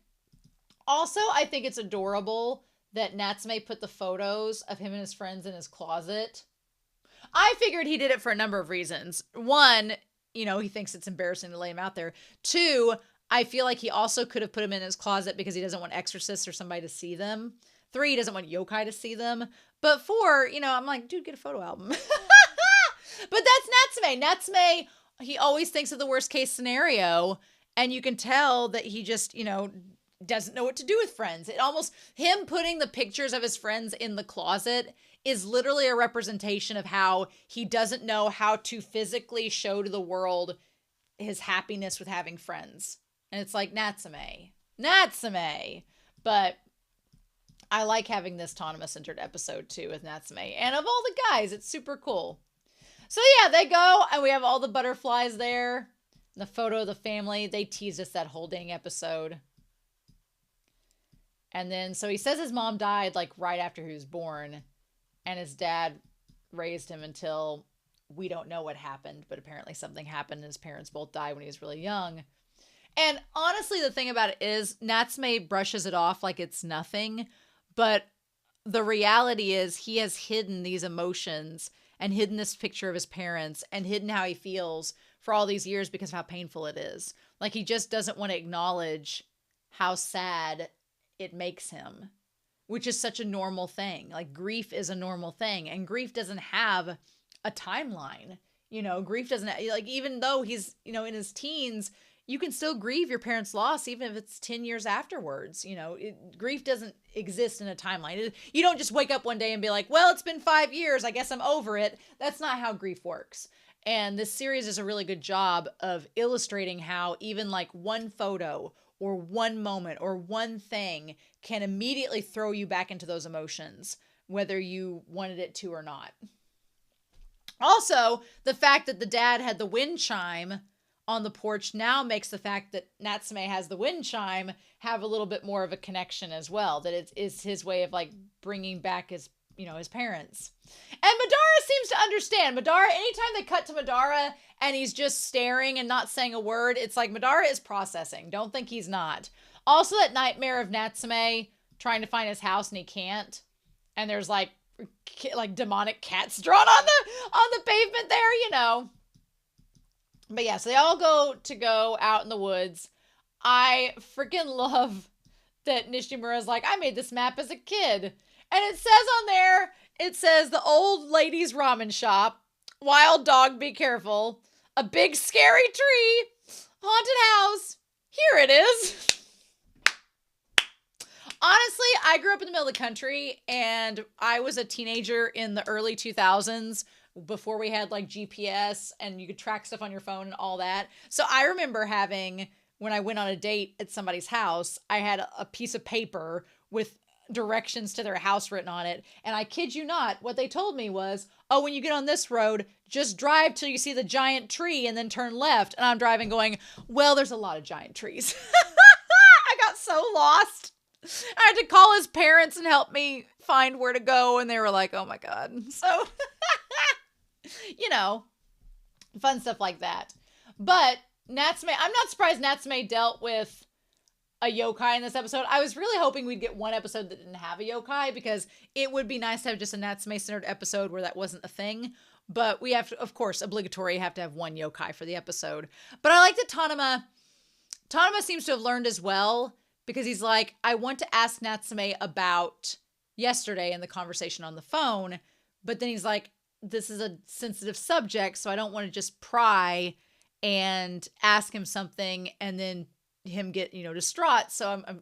Also, I think it's adorable that Natsume put the photos of him and his friends in his closet. I figured he did it for a number of reasons. One, you know, he thinks it's embarrassing to lay him out there. 2, I feel like he also could have put him in his closet because he doesn't want exorcists or somebody to see them. 3, he doesn't want yokai to see them. But 4, you know, I'm like, dude, get a photo album. But that's Natsume. Natsume, he always thinks of the worst case scenario. And you can tell that he just, you know, doesn't know what to do with friends. It almost, him putting the pictures of his friends in the closet is literally a representation of how he doesn't know how to physically show to the world his happiness with having friends. And it's like, Natsume. But I like having this Tanuma-centered episode too with Natsume. And of all the guys, it's super cool. So yeah, they go and we have all the butterflies there. The photo of the family. They teased us that whole dang episode. And then, so he says his mom died like right after he was born. And his dad raised him until we don't know what happened, but apparently something happened and his parents both died when he was really young. And honestly, the thing about it is Natsume brushes it off like it's nothing, but the reality is he has hidden these emotions and hidden this picture of his parents and hidden how he feels for all these years because of how painful it is. Like he just doesn't want to acknowledge how sad it makes him. which is such a normal thing. Like grief is a normal thing, and grief doesn't have a timeline. You know, grief doesn't, like, even though he's, you know, in his teens, you can still grieve your parents' loss, even if it's 10 years afterwards. You know, grief doesn't exist in a timeline. You don't just wake up one day and be like, well, it's been 5 years, I guess I'm over it. That's not how grief works. And this series does a really good job of illustrating how even like one photo or one moment or one thing can immediately throw you back into those emotions, whether you wanted it to or not. Also, the fact that the dad had the wind chime on the porch now makes the fact that Natsume has the wind chime have a little bit more of a connection as well. That it is his way of like bringing back his, you know, his parents. And Madara seems to understand. Madara, anytime they cut to Madara and he's just staring and not saying a word, it's like Madara is processing. Don't think he's not. Also, that nightmare of Natsume trying to find his house and he can't. And there's like demonic cats drawn on the pavement there, you know. But yeah, so they all go out in the woods. I freaking love that Nishimura's like, I made this map as a kid. And it says on there, it says the old lady's ramen shop, wild dog, be careful, a big scary tree, haunted house. Here it is. Honestly, I grew up in the middle of the country, and I was a teenager in the early 2000s before we had like GPS and you could track stuff on your phone and all that. So I remember having, when I went on a date at somebody's house, I had a piece of paper with directions to their house written on it. And I kid you not, what they told me was, oh, when you get on this road, just drive till you see the giant tree and then turn left. And I'm driving going, well, there's a lot of giant trees. I got so lost. I had to call his parents and help me find where to go. And they were like, oh my God. So, you know, fun stuff like that. But Natsume, I'm not surprised Natsume dealt with a yokai in this episode. I was really hoping we'd get one episode that didn't have a yokai, because it would be nice to have just a Natsume-centered episode where that wasn't a thing. But we have to, of course, obligatory, have to have one yokai for the episode. But I like that Tanuma seems to have learned as well, because he's like, I want to ask Natsume about yesterday in the conversation on the phone. But then he's like, this is a sensitive subject, so I don't want to just pry and ask him something and then him get, you know, distraught. So I'm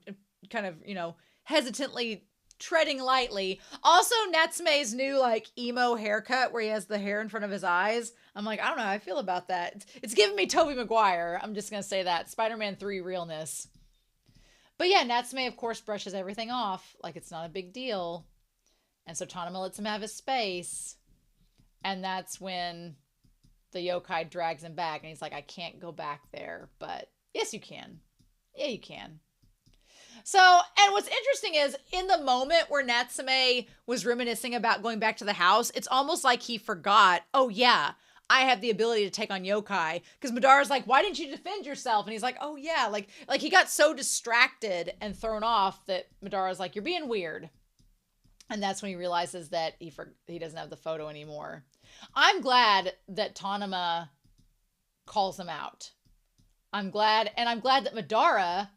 kind of, you know, hesitantly treading lightly. Also, Natsume's new like emo haircut where he has the hair in front of his eyes. I'm like, I don't know how I feel about that. It's giving me Tobey Maguire. I'm just going to say that. Spider-Man 3 realness. But yeah, Natsume, of course, brushes everything off like it's not a big deal. And so Tanuma lets him have his space. And that's when the yokai drags him back. And he's like, I can't go back there. But yes, you can. Yeah, you can. So, and what's interesting is in the moment where Natsume was reminiscing about going back to the house, it's almost like he forgot, oh yeah, I have the ability to take on yokai. Because Madara's like, why didn't you defend yourself? And he's like, oh yeah, like he got so distracted and thrown off that Madara's like, you're being weird. And that's when he realizes that he doesn't have the photo anymore. I'm glad that Tanuma calls him out. I'm glad that Madara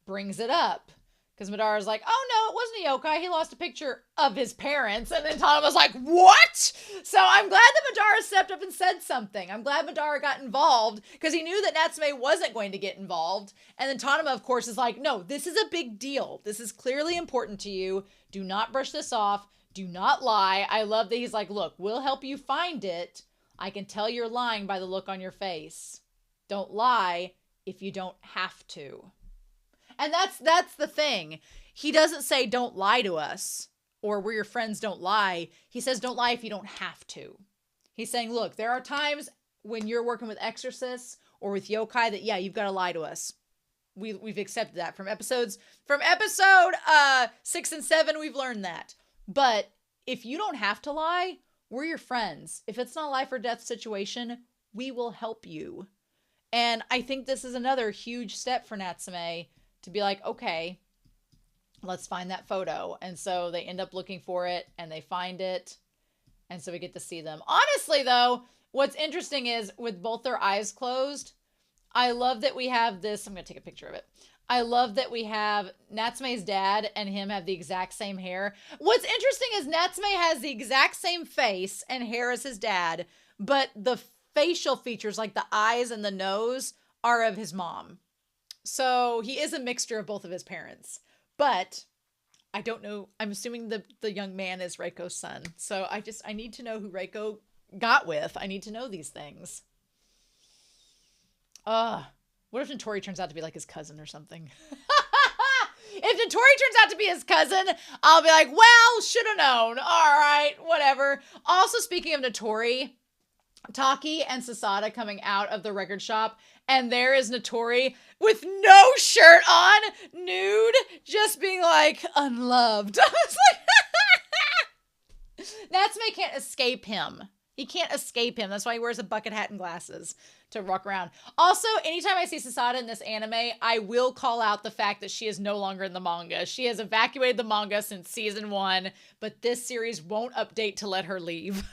brings it up. Because Madara's like, oh no, it wasn't a yokai. He lost a picture of his parents. And then Tanuma's like, what? So I'm glad that Madara stepped up and said something. I'm glad Madara got involved because he knew that Natsume wasn't going to get involved. And then Tanuma, of course, is like, no, this is a big deal. This is clearly important to you. Do not brush this off. Do not lie. I love that he's like, look, we'll help you find it. I can tell you're lying by the look on your face. Don't lie if you don't have to. And that's the thing. He doesn't say don't lie to us or we're your friends, don't lie. He says don't lie if you don't have to. He's saying, look, there are times when you're working with exorcists or with yokai that, yeah, you've got to lie to us. We've accepted that from episode 6 and 7. We've learned that. But if you don't have to lie, we're your friends. If it's not a life or death situation, we will help you. And I think this is another huge step for Natsume to be like, okay, let's find that photo. And so they end up looking for it and they find it. And so we get to see them. Honestly, though, what's interesting is with both their eyes closed, I love that we have this. I'm going to take a picture of it. I love that we have Natsume's dad and him have the exact same hair. What's interesting is Natsume has the exact same face and hair as his dad, but the facial features, like the eyes and the nose, are of his mom. So he is a mixture of both of his parents. But I don't know. I'm assuming the young man is Reiko's son. So I need to know who Reiko got with. I need to know these things. What if Notori turns out to be like his cousin or something? If Notori turns out to be his cousin, I'll be like, well, should have known. All right, whatever. Also, speaking of Notori, Taki and Sasada coming out of the record shop, and there is Notori with no shirt on, nude, just being like, unloved. I was like, Natsume can't escape him. He can't escape him. That's why he wears a bucket hat and glasses to walk around. Also, anytime I see Sasada in this anime, I will call out the fact that she is no longer in the manga. She has evacuated the manga since season 1, but this series won't update to let her leave.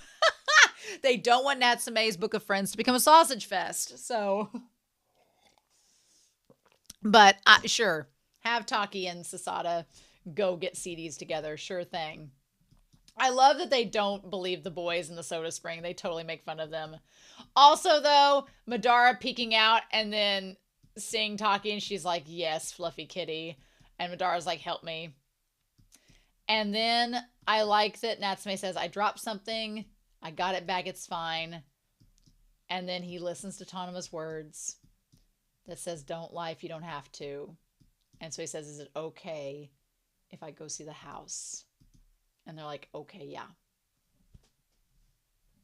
They don't want Natsume's Book of Friends to become a sausage fest. So, but sure, have Taki and Sasada go get CDs together. Sure thing. I love that they don't believe the boys in the Soda Spring. They totally make fun of them. Also, though, Madara peeking out and then seeing Taki, and she's like, yes, fluffy kitty. And Madara's like, help me. And then I like that Natsume says, I dropped something. I got it back. It's fine. And then he listens to Tanuma's words that says, don't lie if you don't have to. And so he says, is it okay if I go see the house? And they're like, okay, yeah.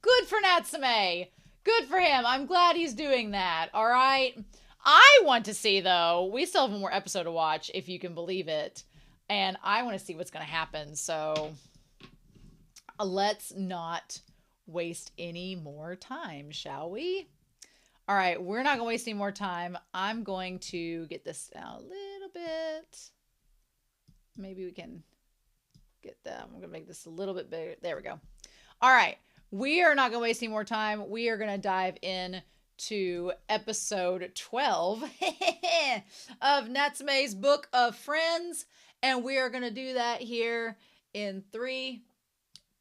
Good for Natsume. Good for him. I'm glad he's doing that. All right. I want to see, though, we still have one more episode to watch, if you can believe it. And I want to see what's going to happen. So let's not waste any more time, shall we? All right. We're not going to waste any more time. I'm going to get this down a little bit. Maybe we can get that. I'm going to make this a little bit bigger. There we go. All right. We are not going to waste any more time. We are going to dive in to episode 12 of Natsume's Book of Friends. And we are going to do that here in 3,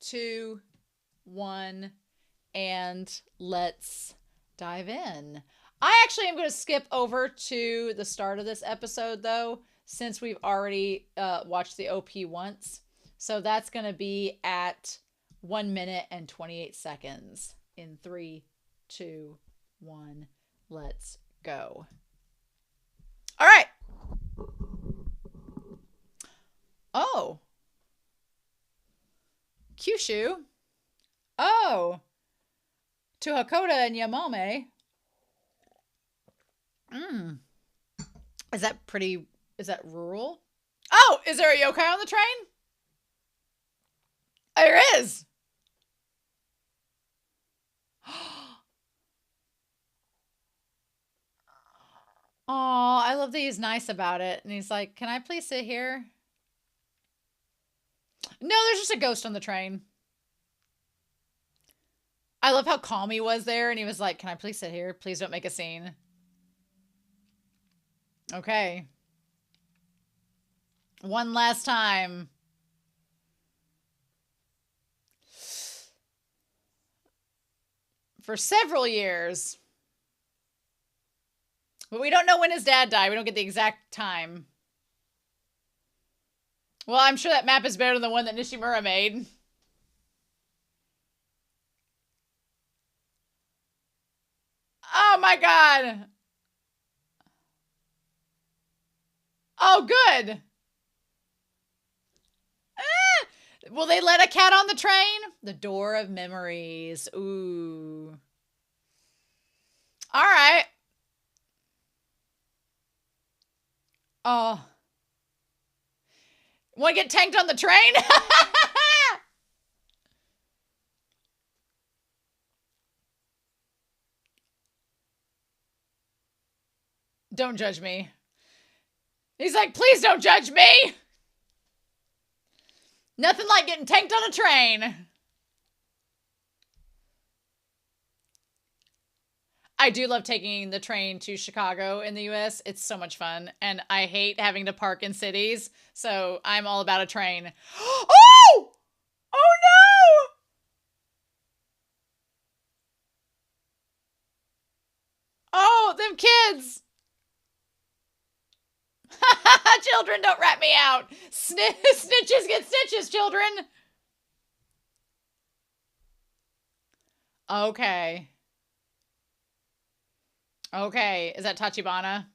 2, 1. And let's dive in. I actually am going to skip over to the start of this episode, though, since we've already watched the OP once. So that's going to be at 1 minute and 28 seconds. In 3, 2, 1. Let's go. All right. Oh. Kyushu. Oh. To Hakoda and Yamame. Is that pretty... Is that rural? Oh, is there a yokai on the train? There is. Oh, I love that he's nice about it. And he's like, can I please sit here? No, there's just a ghost on the train. I love how calm he was there. And he was like, can I please sit here? Please don't make a scene. Okay. One last time. For several years. But we don't know when his dad died. We don't get the exact time. Well, I'm sure that map is better than the one that Nishimura made. Oh my god. Oh, good. Will they let a cat on the train? The door of memories. Ooh. All right. Oh. Want to get tanked on the train? Don't judge me. He's like, please don't judge me. Nothing like getting tanked on a train. I do love taking the train to Chicago in the US. It's so much fun. And I hate having to park in cities. So I'm all about a train. Oh! Oh no! Oh, them kids! Children, don't rat me out. Snitches get stitches, children. Okay. Okay. Is that Tachibana?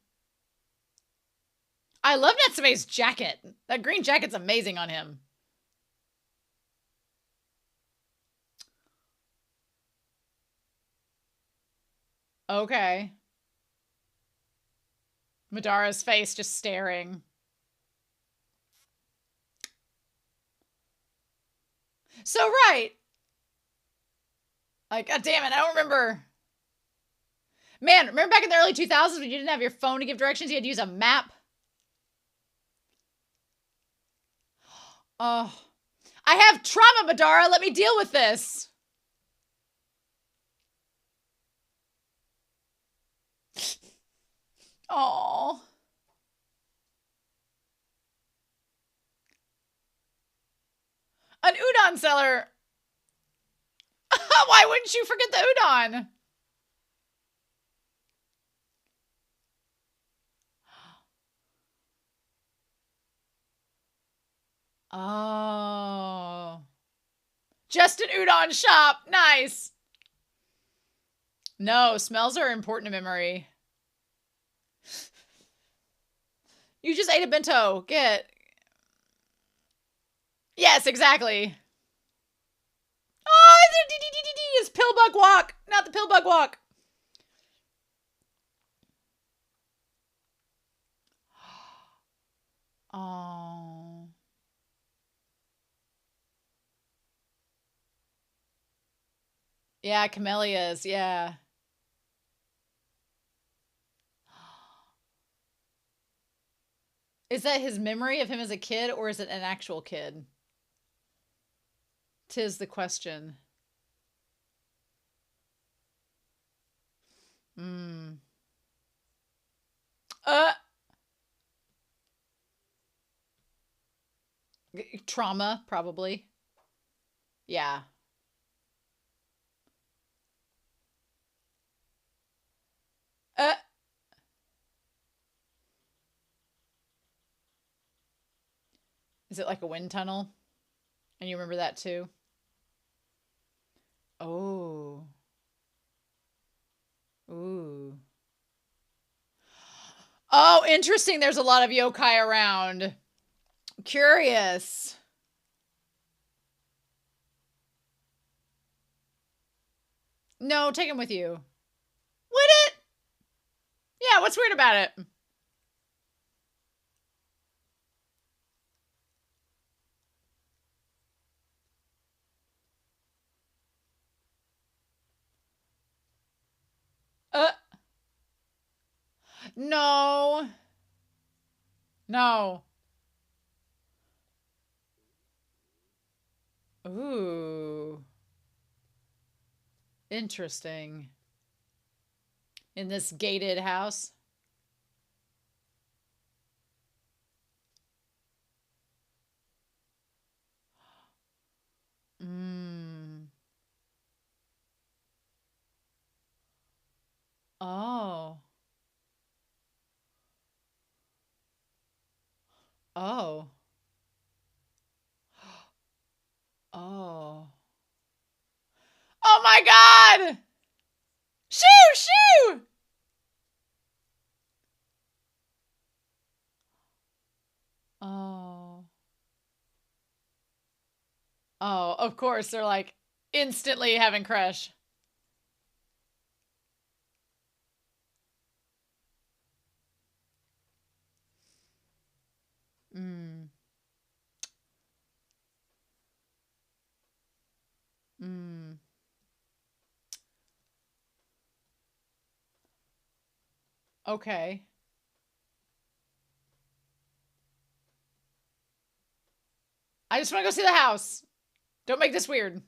I love Natsume's jacket. That green jacket's amazing on him. Okay. Madara's face just staring. So right. Like, God damn it, I don't remember. Man, remember back in the early 2000s when you didn't have your phone to give directions? You had to use a map? Oh. I have trauma, Madara. Let me deal with this. Oh. An udon seller. Why wouldn't you forget the udon? Oh. Just an udon shop. Nice. No, smells are important to memory. You just ate a bento. Get. Yes, exactly. Oh, it's Pillbug Walk, not the Pillbug Walk. Oh. Yeah, camellias, yeah. Is that his memory of him as a kid, or is it an actual kid? 'Tis the question. Hmm. Trauma, probably. Yeah. Is it like a wind tunnel? And you remember that too? Oh. Ooh. Oh, interesting. There's a lot of yokai around. Curious. No, take him with you. Would it? Yeah, what's weird about it? No. No. Ooh. Interesting. In this gated house. Mm. Oh. Oh. Oh. Oh my God! Shoo! Shoo! Oh. Oh, of course. They're like instantly having crush. Mm. Mm. Okay. I just want to go see the house. Don't make this weird.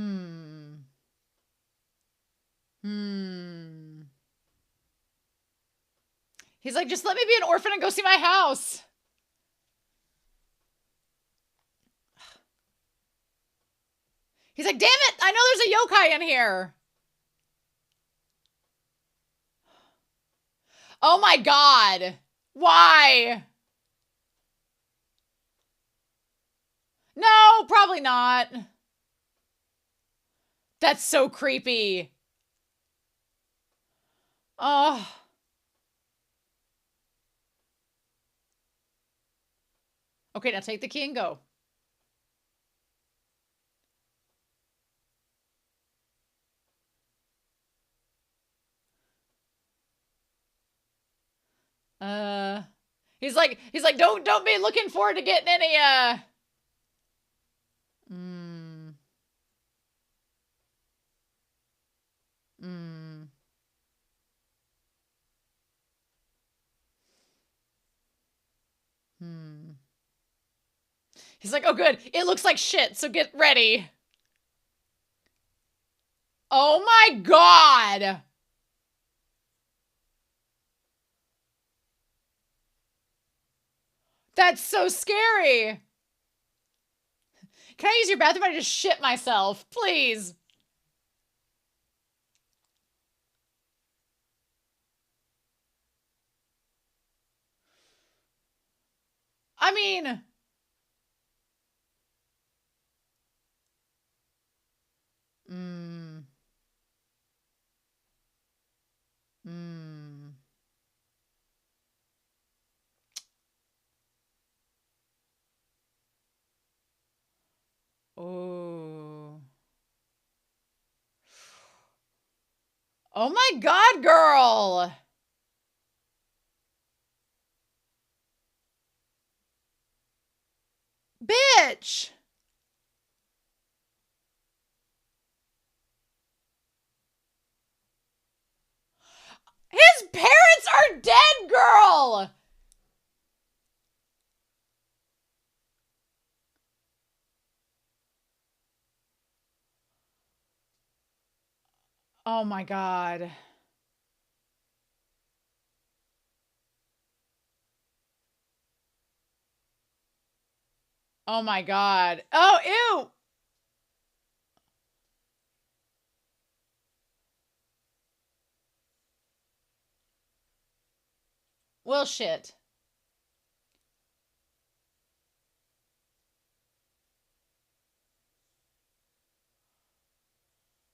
Hmm. Hmm. He's like, just let me be an orphan and go see my house. He's like, damn it, I know there's a yokai in here. Oh my god. Why? No, probably not. That's so creepy. Oh. Okay, now take the key and go. He's like, don't be looking forward to getting any, Hmm. He's like, oh good, it looks like shit, so get ready. Oh my god! That's so scary! Can I use your bathroom? I just shit myself, please. I mean... Oh. Oh my god, girl! Bitch! His parents are dead, girl! Oh my god. Oh my god. Oh, ew! Well, shit.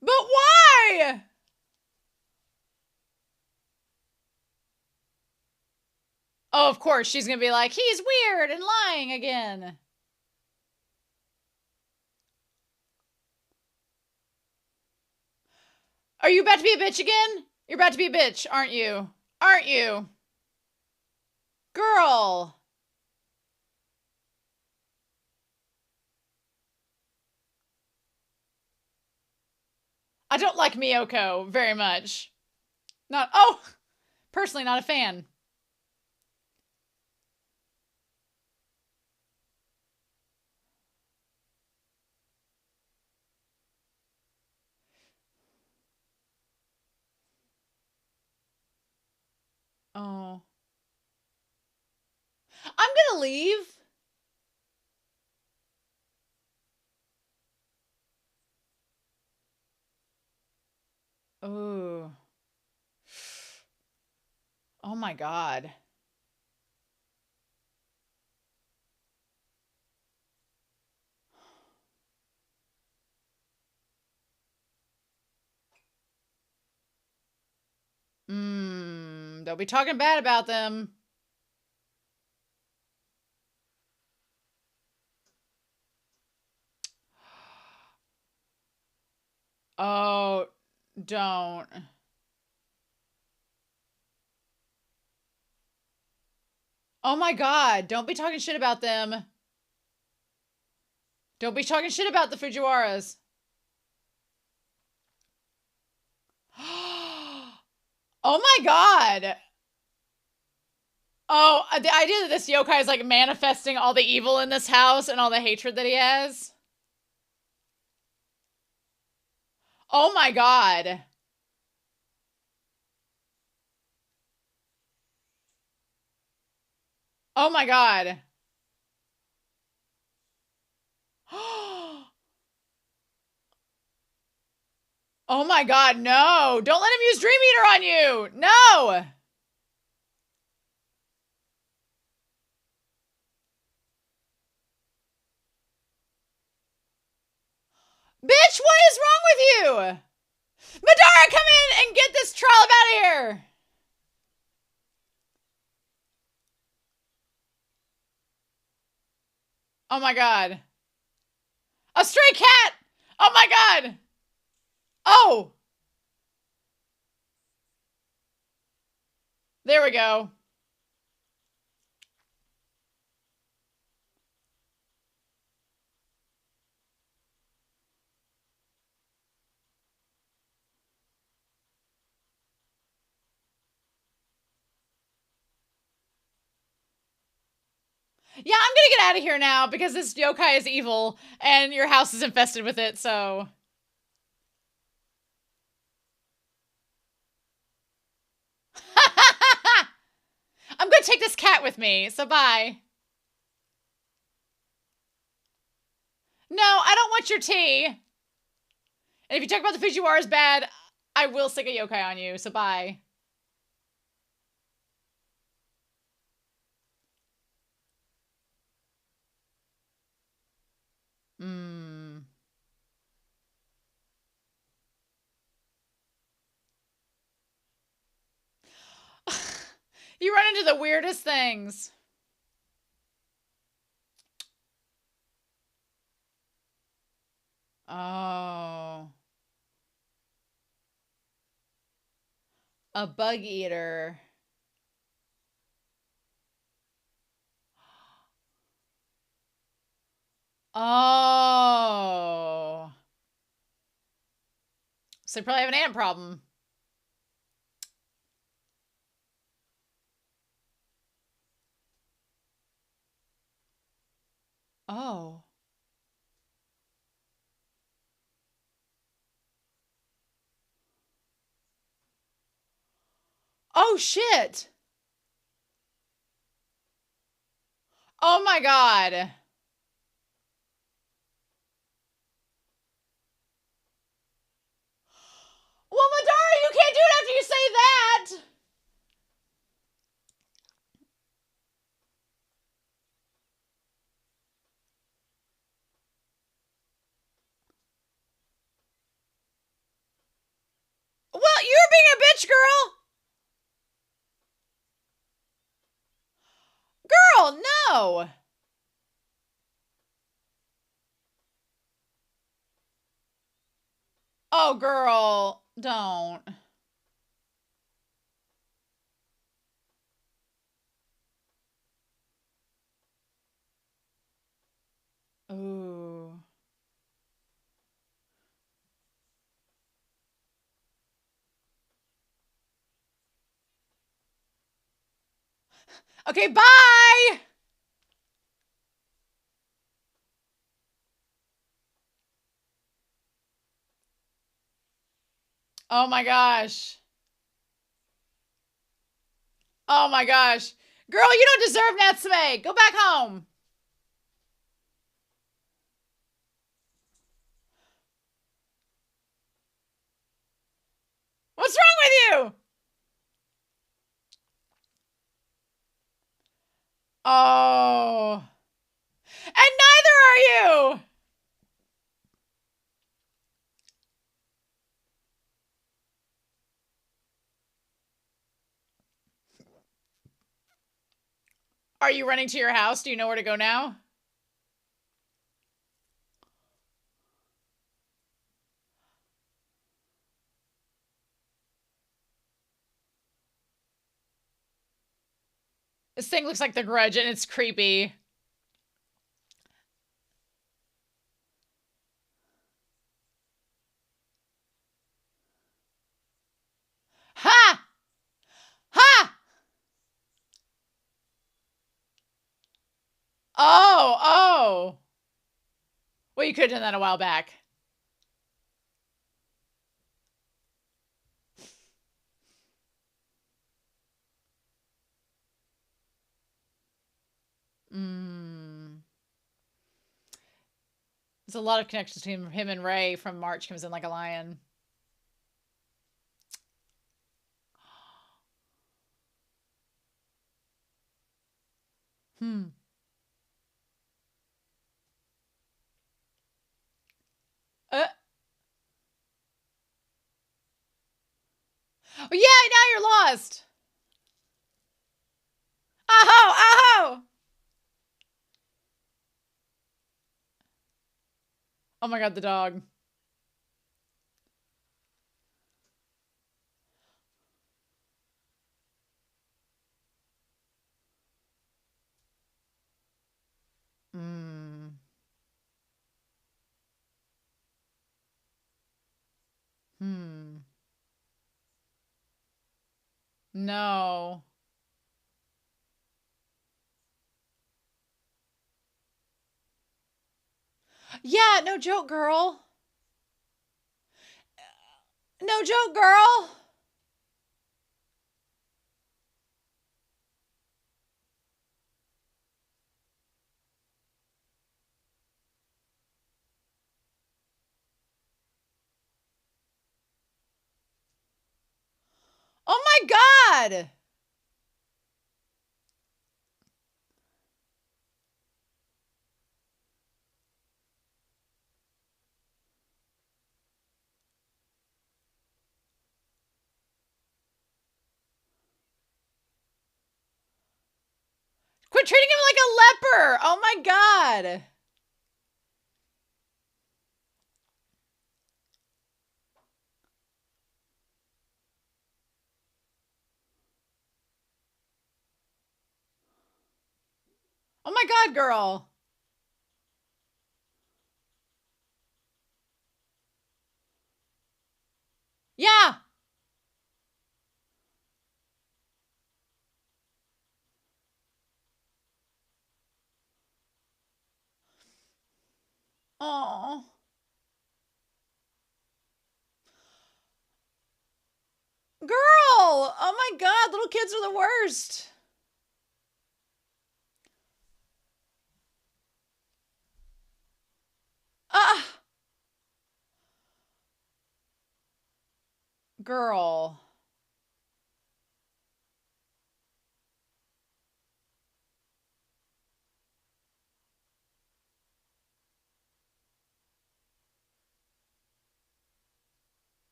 But why? Oh, of course, she's gonna be like, he's weird and lying again. Are you about to be a bitch again? You're about to be a bitch, aren't you? Aren't you? Girl. I don't like Miyoko very much. Personally not a fan. Oh. I'm gonna leave. Ooh. Oh my god. Don't be talking bad about them. Oh, don't. Oh my god, don't be talking shit about them. Don't be talking shit about the Fujiwaras. Oh my god. Oh, the idea that this yokai is like manifesting all the evil in this house and all the hatred that he has. Oh my god. Oh my god. Oh my god, no. Don't let him use Dream Eater on you. No. Bitch, what is wrong with you? Madara, come in and get this trollop out of here. Oh my god. A stray cat. Oh my god. Oh. There we go. Yeah, I'm gonna get out of here now because this yokai is evil and your house is infested with it, so. I'm gonna take this cat with me, so bye. No, I don't want your tea. And if you talk about the Fujiwara is bad, I will stick a yokai on you, so bye. Hmm. You run into the weirdest things. Oh. A bug eater. Oh. So they probably have an ant problem. Oh. Oh, shit. Oh, my God. Well, Madara, you can't do it after you say that. Well, you're being a bitch, girl. Girl, no. Oh, girl, don't. Ooh. Okay, bye. Oh my gosh. Oh my gosh. Girl, you don't deserve Natsume. Go back home. What's wrong with you? Oh. And neither are you. Are you running to your house? Do you know where to go now? This thing looks like The Grudge and it's creepy. Ha! Ha! Oh, oh. Well, you could have done that a while back. There's a lot of connections between him and Ray from March Comes In Like a Lion. Hmm. Oh, yeah, now you're lost. Aho, aho. Oh my god, the dog. Hmm. Hmm. No. Yeah, no joke, girl. No joke, girl. Oh my god. Quit treating him like a leper. Oh my god. Oh my god, girl. Yeah. Oh. Girl. Oh my god, little kids are the worst. Ah. Girl.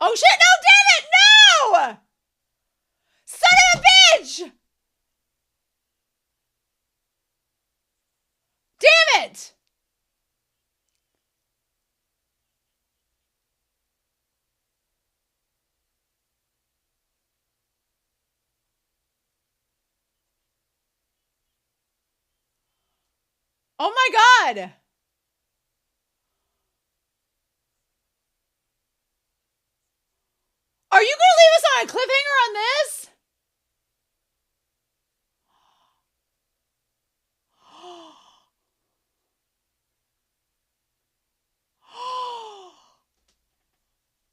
Oh shit, no, damn it, no! Son of a bitch! Damn it! Oh my god! Are you gonna leave us on a cliffhanger on this?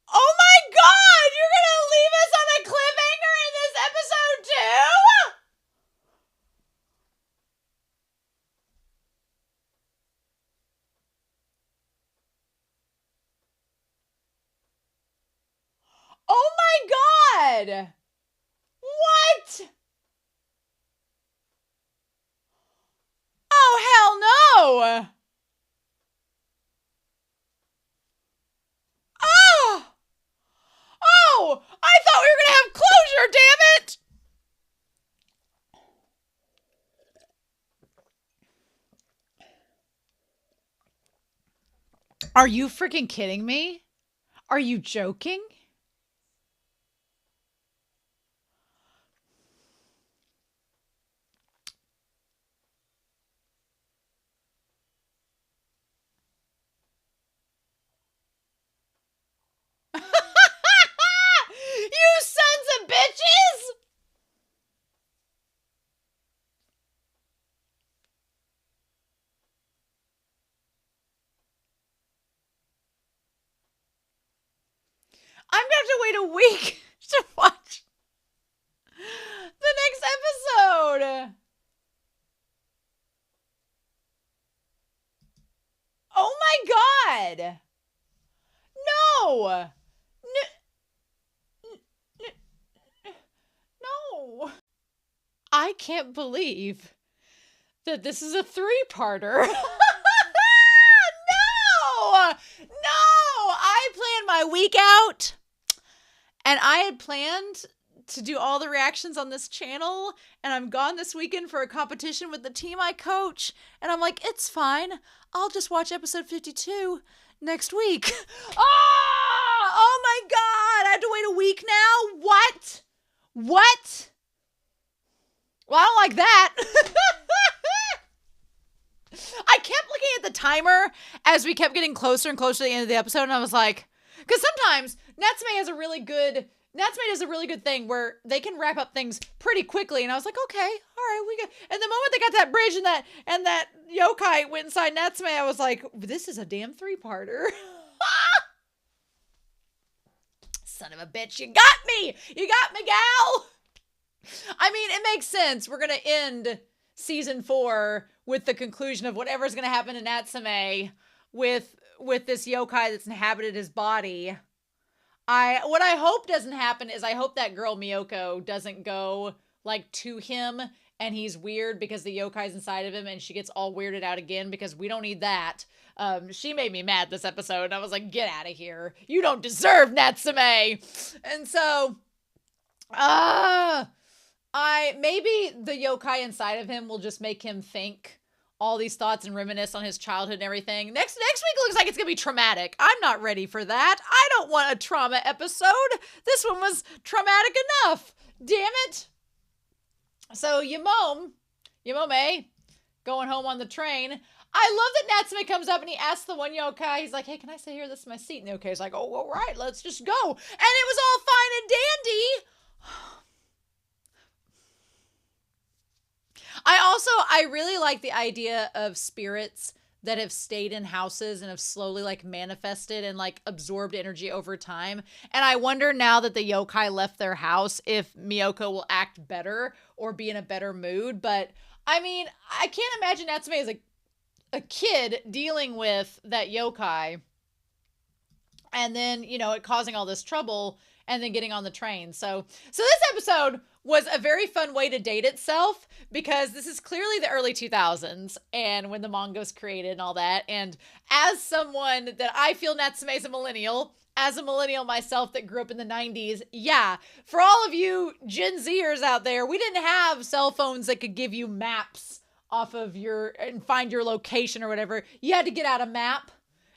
Oh my god! You're gonna leave us on a cliffhanger in this episode too? Oh my god! What? Oh hell no! Oh! Oh! I thought we were gonna have closure, damn it! Are you freaking kidding me? Are you joking? You sons of bitches! I'm gonna have to wait a week to watch the next episode. Oh my god! No! No! I can't believe that this is a 3-parter. No! No! I planned my week out, and I had planned to do all the reactions on this channel, and I'm gone this weekend for a competition with the team I coach, and I'm like, it's fine. I'll just watch episode 52 next week. Oh my god! I have to wait a week now? What? What? Well, I don't like that. I kept looking at the timer as we kept getting closer and closer to the end of the episode, and I was like, because sometimes Natsume does a really good thing where they can wrap up things pretty quickly, and I was like, okay, all right, we got. And the moment they got to that bridge and that yokai went inside Natsume, I was like, this is a damn 3-parter. Son of a bitch, you got me! You got me, gal! I mean, it makes sense. We're gonna end season 4 with the conclusion of whatever's gonna happen to Natsume with this yokai that's inhabited his body. What I hope doesn't happen is I hope that girl Miyoko doesn't go like to him and he's weird because the yokai's inside of him and she gets all weirded out again, because we don't need that. She made me mad this episode. I was like, get out of here. You don't deserve Natsume. And so, maybe the yokai inside of him will just make him think all these thoughts and reminisce on his childhood and everything. Next week looks like it's gonna be traumatic. I'm not ready for that. I don't want a trauma episode. This one was traumatic enough. Damn it. So Yamome, going home on the train. I love that Natsume comes up and he asks the one yokai, he's like, hey, can I sit here? This is my seat. And the yokai's like, oh, all right, let's just go. And it was all fine and dandy. I really like the idea of spirits that have stayed in houses and have slowly like manifested and like absorbed energy over time. And I wonder now that the yokai left their house if Miyoko will act better or be in a better mood. But I mean, I can't imagine Natsume as a kid dealing with that yokai and then, you know, it causing all this trouble and then getting on the train. So this episode was a very fun way to date itself, because this is clearly the early 2000s and when the manga was created and all that. And as someone that I feel Natsume is a millennial, as a millennial myself that grew up in the 90s, yeah, for all of you Gen Zers out there, we didn't have cell phones that could give you maps off of and find your location or whatever. You had to get out a map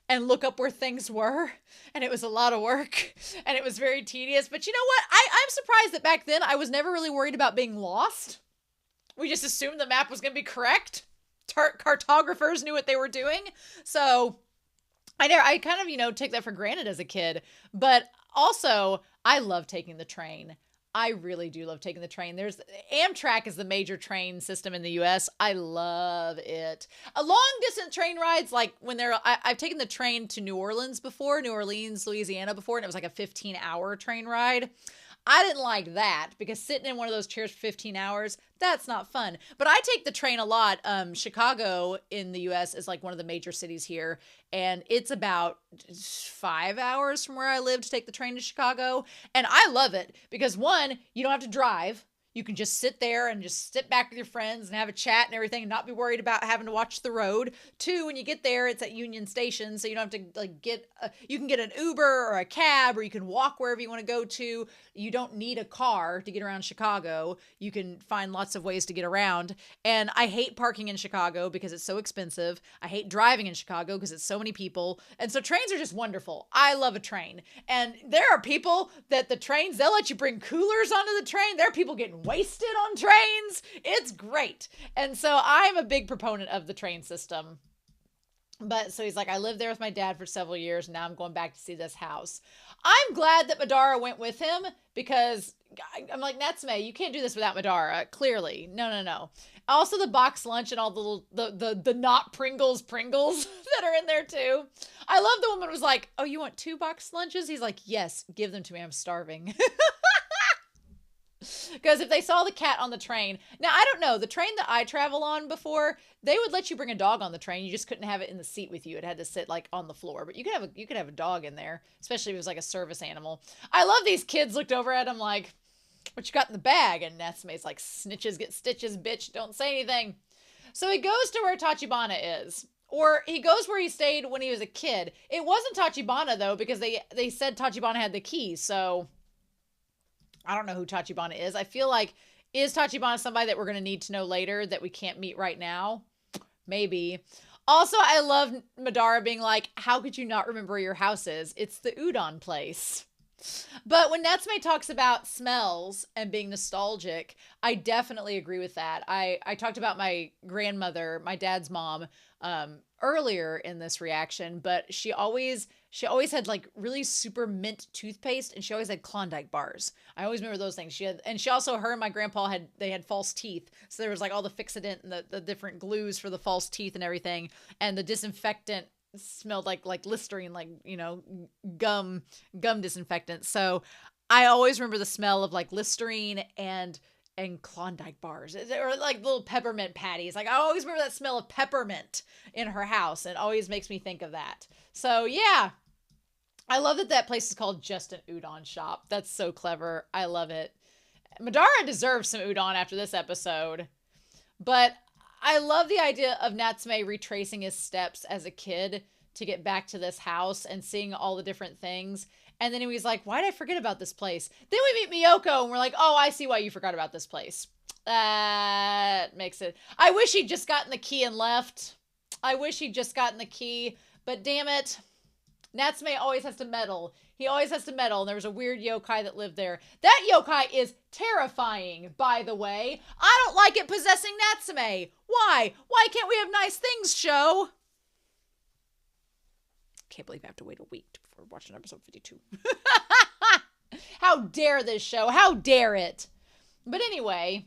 and look up where things were. And it was a lot of work and it was very tedious. But you know what? I'm surprised that back then I was never really worried about being lost. We just assumed the map was going to be correct. Cartographers knew what they were doing. So I kind of, you know, take that for granted as a kid. But also, I love taking the train. I really do love taking the train. Amtrak is the major train system in the US. I love it. A long distance train rides, like when I've taken the train to New Orleans, Louisiana before, and it was like a 15-hour train ride. I didn't like that because sitting in one of those chairs for 15 hours, that's not fun. But I take the train a lot. Chicago in the US is like one of the major cities here. And it's about 5 hours from where I live to take the train to Chicago. And I love it because, one, you don't have to drive. You can just sit there and just sit back with your friends and have a chat and everything and not be worried about having to watch the road. Two, when you get there, it's at Union Station, so you don't have to you can get an Uber or a cab, or you can walk wherever you want to go to. You don't need a car to get around Chicago. You can find lots of ways to get around. And I hate parking in Chicago because it's so expensive. I hate driving in Chicago because it's so many people. And so trains are just wonderful. I love a train. And there are people that the trains, they'll let you bring coolers onto the train. There are people getting wasted on trains. It's great. And so I'm a big proponent of the train system. But so he's like, I lived there with my dad for several years. Now I'm going back to see this house. I'm glad that Madara went with him because I'm like, Natsume, you can't do this without Madara. Clearly. No. Also the box lunch and all the not Pringles that are in there too. I love the woman was like, oh, you want 2 box lunches? He's like, yes, give them to me. I'm starving. Because if they saw the cat on the train, now I don't know, the train that I travel on before, they would let you bring a dog on the train. You just couldn't have it in the seat with you. It had to sit like on the floor, but you could have a dog in there, especially if it was like a service animal. I love these kids looked over at him like, what you got in the bag? And Natsume's like, snitches get stitches, bitch. Don't say anything. So he goes to where Tachibana is. Or he goes where he stayed when he was a kid. It wasn't Tachibana though, because they said Tachibana had the key, so I don't know who Tachibana is. I feel like, is Tachibana somebody that we're going to need to know later that we can't meet right now? Maybe. Also, I love Madara being like, how could you not remember where your house is? It's the udon place. But when Natsume talks about smells and being nostalgic, I definitely agree with that. I talked about my grandmother, my dad's mom, earlier in this reaction, but she always had like really super mint toothpaste, and she always had Klondike bars. I always remember those things. Her and my grandpa had false teeth. So there was like all the fixodent and the different glues for the false teeth and everything. And the disinfectant smelled like Listerine, like, you know, gum disinfectant. So I always remember the smell of like Listerine and Klondike bars, or like little peppermint patties. Like I always remember that smell of peppermint in her house. It always makes me think of that. So yeah, I love that place is called Just an Udon Shop. That's so clever. I love it. Madara deserves some udon after this episode, but I love the idea of Natsume retracing his steps as a kid to get back to this house and seeing all the different things. And then he was like, why did I forget about this place? Then we meet Miyoko and we're like, oh, I see why you forgot about this place. That makes it. I wish he'd just gotten the key and left. I wish he'd just gotten the key, but damn it. Natsume always has to meddle. He always has to meddle. And there was a weird yokai that lived there. That yokai is terrifying, by the way. I don't like it possessing Natsume. Why? Why can't we have nice things, show? Can't believe I have to wait a week before watching episode 52. How dare this show? How dare it? But anyway,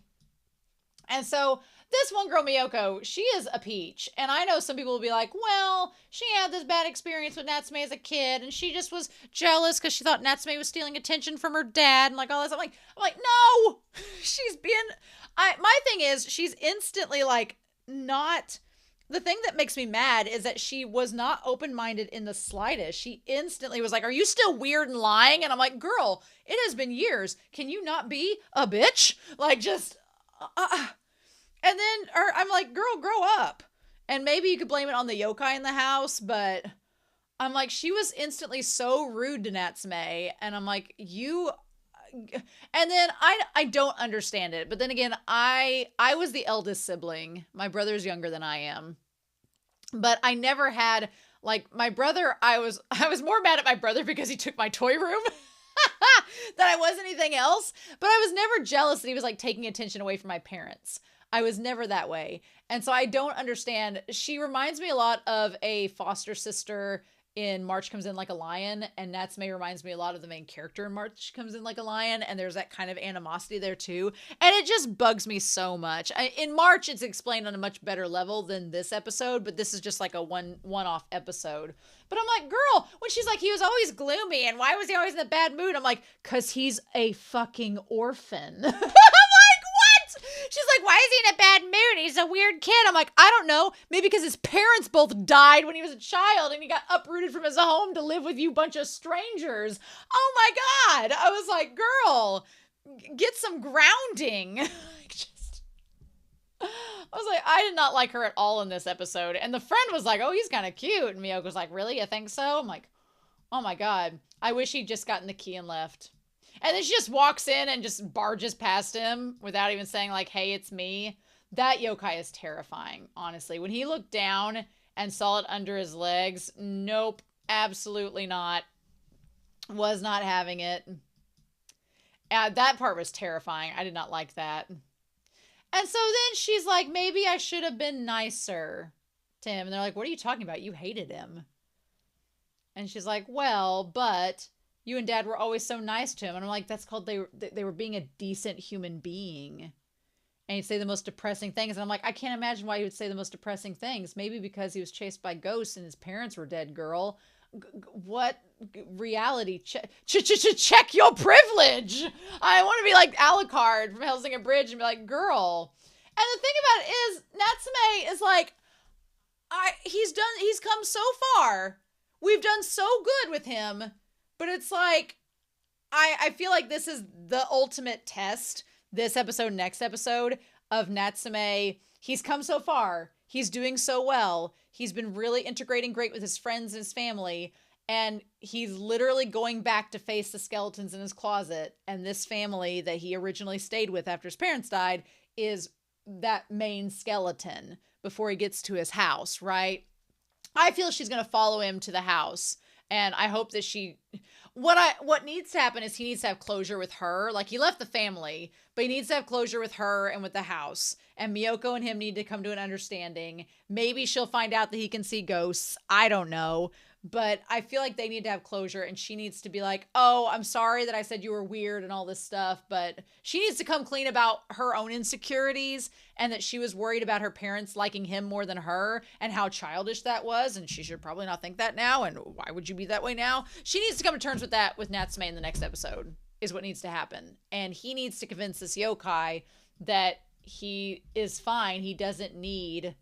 and so this one girl, Miyoko, she is a peach. And I know some people will be like, well, she had this bad experience with Natsume as a kid, and she just was jealous because she thought Natsume was stealing attention from her dad and like all this. I'm like, no, my thing is, she's instantly like not. The thing that makes me mad is that she was not open-minded in the slightest. She instantly was like, are you still weird and lying? And I'm like, girl, it has been years. Can you not be a bitch? Like, just, and then I'm like, girl, grow up. And maybe you could blame it on the yokai in the house, but I'm like, she was instantly so rude to Natsume. And I'm like, and then I don't understand it. But then again, I was the eldest sibling. My brother's younger than I am. But I never had, like, my brother, I was more mad at my brother because he took my toy room than I was anything else. But I was never jealous that he was, like, taking attention away from my parents. I was never that way. And so I don't understand. She reminds me a lot of a foster sister in March Comes In Like a Lion, and Natsume reminds me a lot of the main character in March Comes In Like a Lion, and there's that kind of animosity there too, and it just bugs me so much. In March, it's explained on a much better level than this episode, but this is just like a one-off episode. But I'm like, girl, when she's like, he was always gloomy, and why was he always in a bad mood? I'm like, 'cause he's a fucking orphan. I'm like, she's like, why is he in a bad mood? He's a weird kid. I'm like, I don't know. Maybe because his parents both died when he was a child and he got uprooted from his home to live with you bunch of strangers. Oh my God. I was like, girl, get some grounding. I was like, I did not like her at all in this episode. And the friend was like, oh, he's kind of cute. And Miyoko was like, really? You think so? I'm like, oh my God. I wish he'd just gotten the key and left. And then she just walks in and just barges past him without even saying like, hey, it's me. That yokai is terrifying, honestly. When he looked down and saw it under his legs, nope, absolutely not. Was not having it. That part was terrifying. I did not like that. And so then she's like, maybe I should have been nicer to him. And they're like, what are you talking about? You hated him. And she's like, well, but you and Dad were always so nice to him. And I'm like, that's called they were being a decent human being. And he'd say the most depressing things. And I'm like, I can't imagine why he would say the most depressing things. Maybe because he was chased by ghosts and his parents were dead, girl. What reality check your privilege. I want to be like Alucard from Hellsinger Bridge and be like, girl. And the thing about it is, Natsume is like, he's come so far. We've done so good with him. But it's like, I feel like this is the ultimate test, this episode, next episode, of Natsume. He's come so far. He's doing so well. He's been really integrating great with his friends and his family. And he's literally going back to face the skeletons in his closet. And this family that he originally stayed with after his parents died is that main skeleton before he gets to his house, right? I feel she's going to follow him to the house. And I hope that what needs to happen is he needs to have closure with her. Like, he left the family, but he needs to have closure with her and with the house. And Miyoko and him need to come to an understanding. Maybe she'll find out that he can see ghosts. I don't know. But I feel like they need to have closure, and she needs to be like, oh, I'm sorry that I said you were weird and all this stuff, but she needs to come clean about her own insecurities and that she was worried about her parents liking him more than her and how childish that was, and she should probably not think that now, and why would you be that way now? She needs to come to terms with that with Natsume in the next episode, is what needs to happen. And he needs to convince this yokai that he is fine. He doesn't need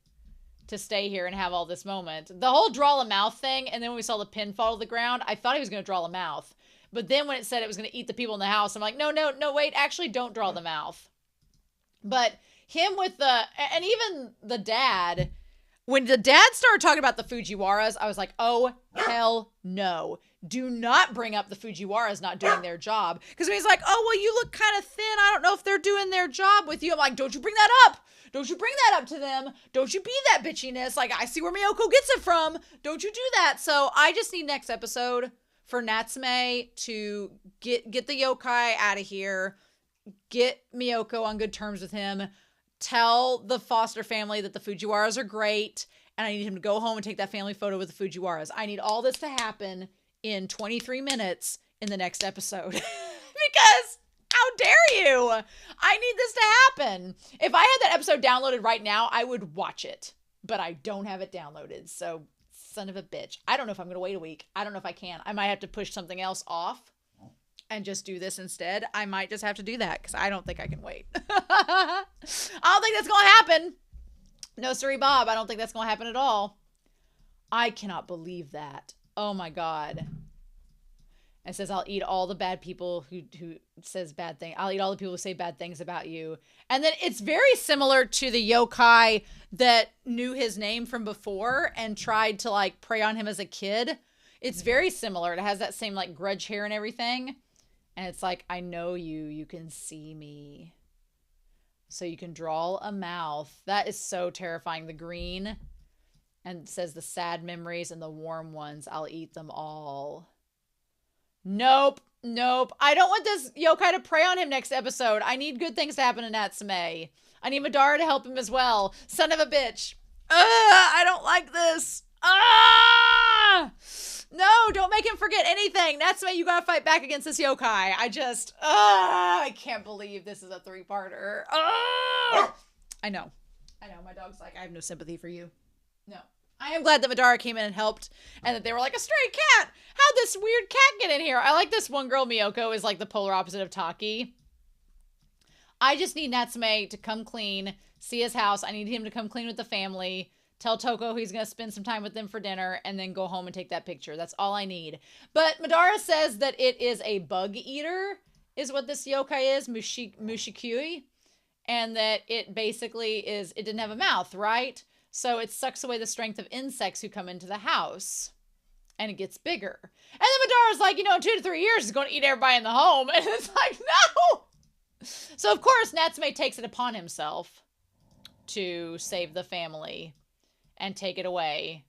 to stay here and have all this moment. The whole draw a mouth thing, and then when we saw the pin fall to the ground, I thought he was going to draw a mouth. But then when it said it was going to eat the people in the house, I'm like, no, wait, actually don't draw the mouth. But him with and even the dad, when the dad started talking about the Fujiwaras, I was like, oh, hell no. Do not bring up the Fujiwaras not doing their job. Because when he's like, oh, well, you look kind of thin. I don't know if they're doing their job with you. I'm like, don't you bring that up. Don't you bring that up to them. Don't you be that bitchiness. Like, I see where Miyoko gets it from. Don't you do that. So I just need next episode for Natsume to get the yokai out of here. Get Miyoko on good terms with him. Tell the foster family that the Fujiwaras are great. And I need him to go home and take that family photo with the Fujiwaras. I need all this to happen in 23 minutes in the next episode. Because how dare you? I need this to happen. If I had that episode downloaded right now, I would watch it. But I don't have it downloaded. So, son of a bitch. I don't know if I'm going to wait a week. I don't know if I can. I might have to push something else off and just do this instead. I might just have to do that because I don't think I can wait. I don't think that's going to happen. No, sorry, Bob. I don't think that's going to happen at all. I cannot believe that. Oh my God. And says, I'll eat all the bad people who says bad things. I'll eat all the people who say bad things about you. And then it's very similar to the yokai that knew his name from before and tried to like prey on him as a kid. It's very similar. It has that same like grudge hair and everything. And it's like, I know you. You can see me. So you can draw a mouth. That is so terrifying. The green. And it says the sad memories and the warm ones. I'll eat them all. Nope. I don't want this yokai to prey on him next episode. I need good things to happen to Natsume. I need Madara to help him as well. Son of a bitch. I don't like this. No, don't make him forget anything. Natsume, you gotta fight back against this yokai. I can't believe this is a 3-parter. I know. My dog's like, I have no sympathy for you. No. I am glad that Madara came in and helped and that they were like, a stray cat. How'd this weird cat get in here? I like this one girl, Miyoko, is like the polar opposite of Taki. I just need Natsume to come clean, see his house. I need him to come clean with the family, tell Toko he's going to spend some time with them for dinner, and then go home and take that picture. That's all I need. But Madara says that it is a bug eater, is what this yokai is, Mushikui. And that it basically is, it didn't have a mouth, right? So it sucks away the strength of insects who come into the house. And it gets bigger. And then Madara's like, in 2 to 3 years, it's going to eat everybody in the home. And it's like, no! So, of course, Natsume takes it upon himself to save the family and take it away.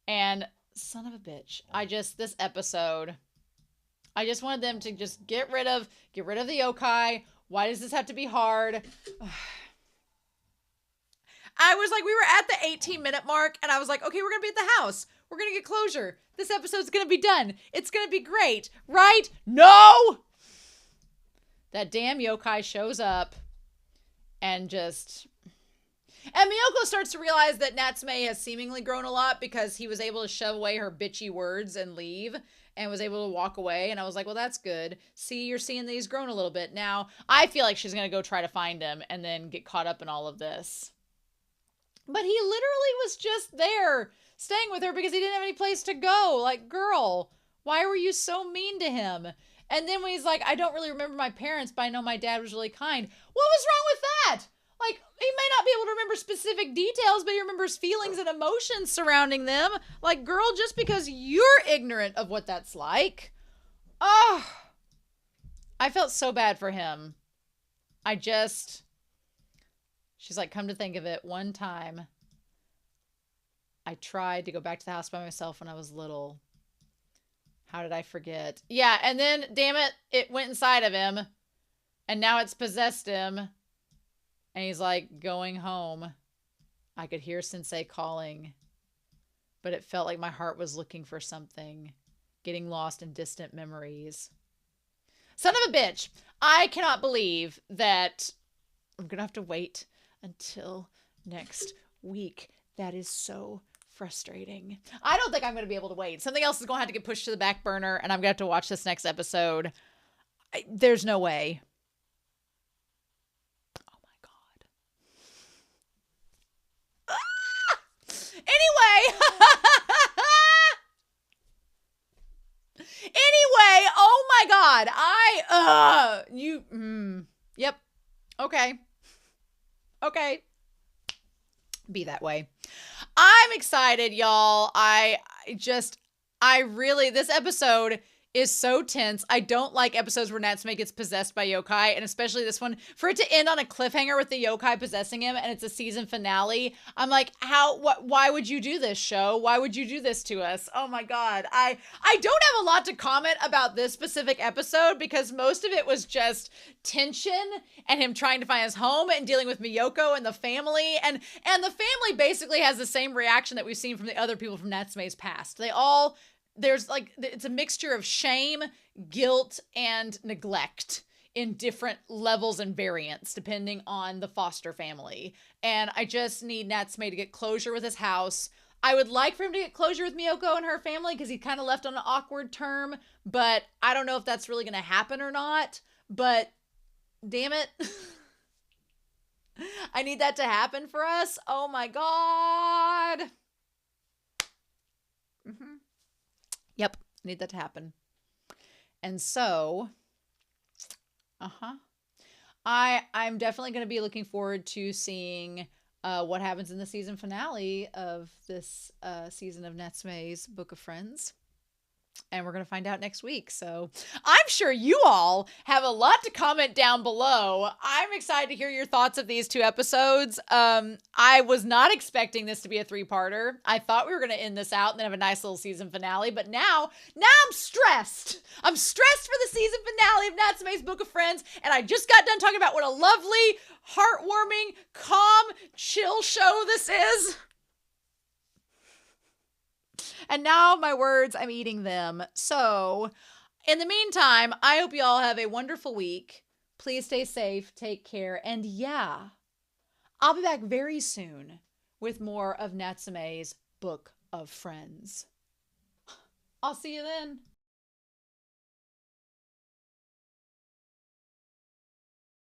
And, son of a bitch, this episode, I just wanted them to just get rid of the yokai. Why does this have to be hard? I was like, we were at the 18-minute mark, and I was like, okay, we're going to be at the house. We're going to get closure. This episode's going to be done. It's going to be great, right? No! That damn yokai shows up And just... And Miyoko starts to realize that Natsume has seemingly grown a lot because he was able to shove away her bitchy words and leave and was able to walk away. And I was like, well, that's good. See, you're seeing that he's grown a little bit. Now, I feel like she's going to go try to find him and then get caught up in all of this. But he literally was just there staying with her because he didn't have any place to go. Like, girl, why were you so mean to him? And then when he's like, I don't really remember my parents, but I know my dad was really kind. What was wrong with that? Like, he may not be able to remember specific details, but he remembers feelings and emotions surrounding them. Like, girl, just because you're ignorant of what that's like. Oh, I felt so bad for him. She's like, come to think of it, one time I tried to go back to the house by myself when I was little. How did I forget? Yeah, and then, damn it, it went inside of him. And now it's possessed him. And he's like, going home. I could hear Sensei calling. But it felt like my heart was looking for something. Getting lost in distant memories. Son of a bitch. I cannot believe that I'm going to have to wait until next week. That is so frustrating. I don't think I'm going to be able to wait. Something else is going to have to get pushed to the back burner. And I'm going to have to watch this next episode. There's no way. Anyway, oh my God, yep, okay, be that way. I'm excited, y'all. This episode is so tense. I don't like episodes where Natsume gets possessed by yokai, and especially this one, for it to end on a cliffhanger with the yokai possessing him, and it's a season finale. I'm like, why would you do this, show? Why would you do this to us? Oh my God. I don't have a lot to comment about this specific episode because most of it was just tension and him trying to find his home and dealing with Miyoko and the family. And the family basically has the same reaction that we've seen from the other people from Natsume's past. It's a mixture of shame, guilt, and neglect in different levels and variants depending on the foster family. And I just need Natsume to get closure with his house. I would like for him to get closure with Miyoko and her family because he kind of left on an awkward term, but I don't know if that's really going to happen or not. But damn it. I need that to happen for us. Oh my God. Yep, need that to happen. And so, I'm definitely going to be looking forward to seeing what happens in the season finale of this season of Natsume's Book of Friends. And we're going to find out next week. So I'm sure you all have a lot to comment down below. I'm excited to hear your thoughts of these two episodes. I was not expecting this to be a 3-parter. I thought we were going to end this out and then have a nice little season finale. But now I'm stressed. I'm stressed for the season finale of Natsume's Book of Friends. And I just got done talking about what a lovely, heartwarming, calm, chill show this is. And now my words, I'm eating them. So in the meantime, I hope you all have a wonderful week. Please stay safe, take care. And yeah, I'll be back very soon with more of Natsume's Book of Friends. I'll see you then.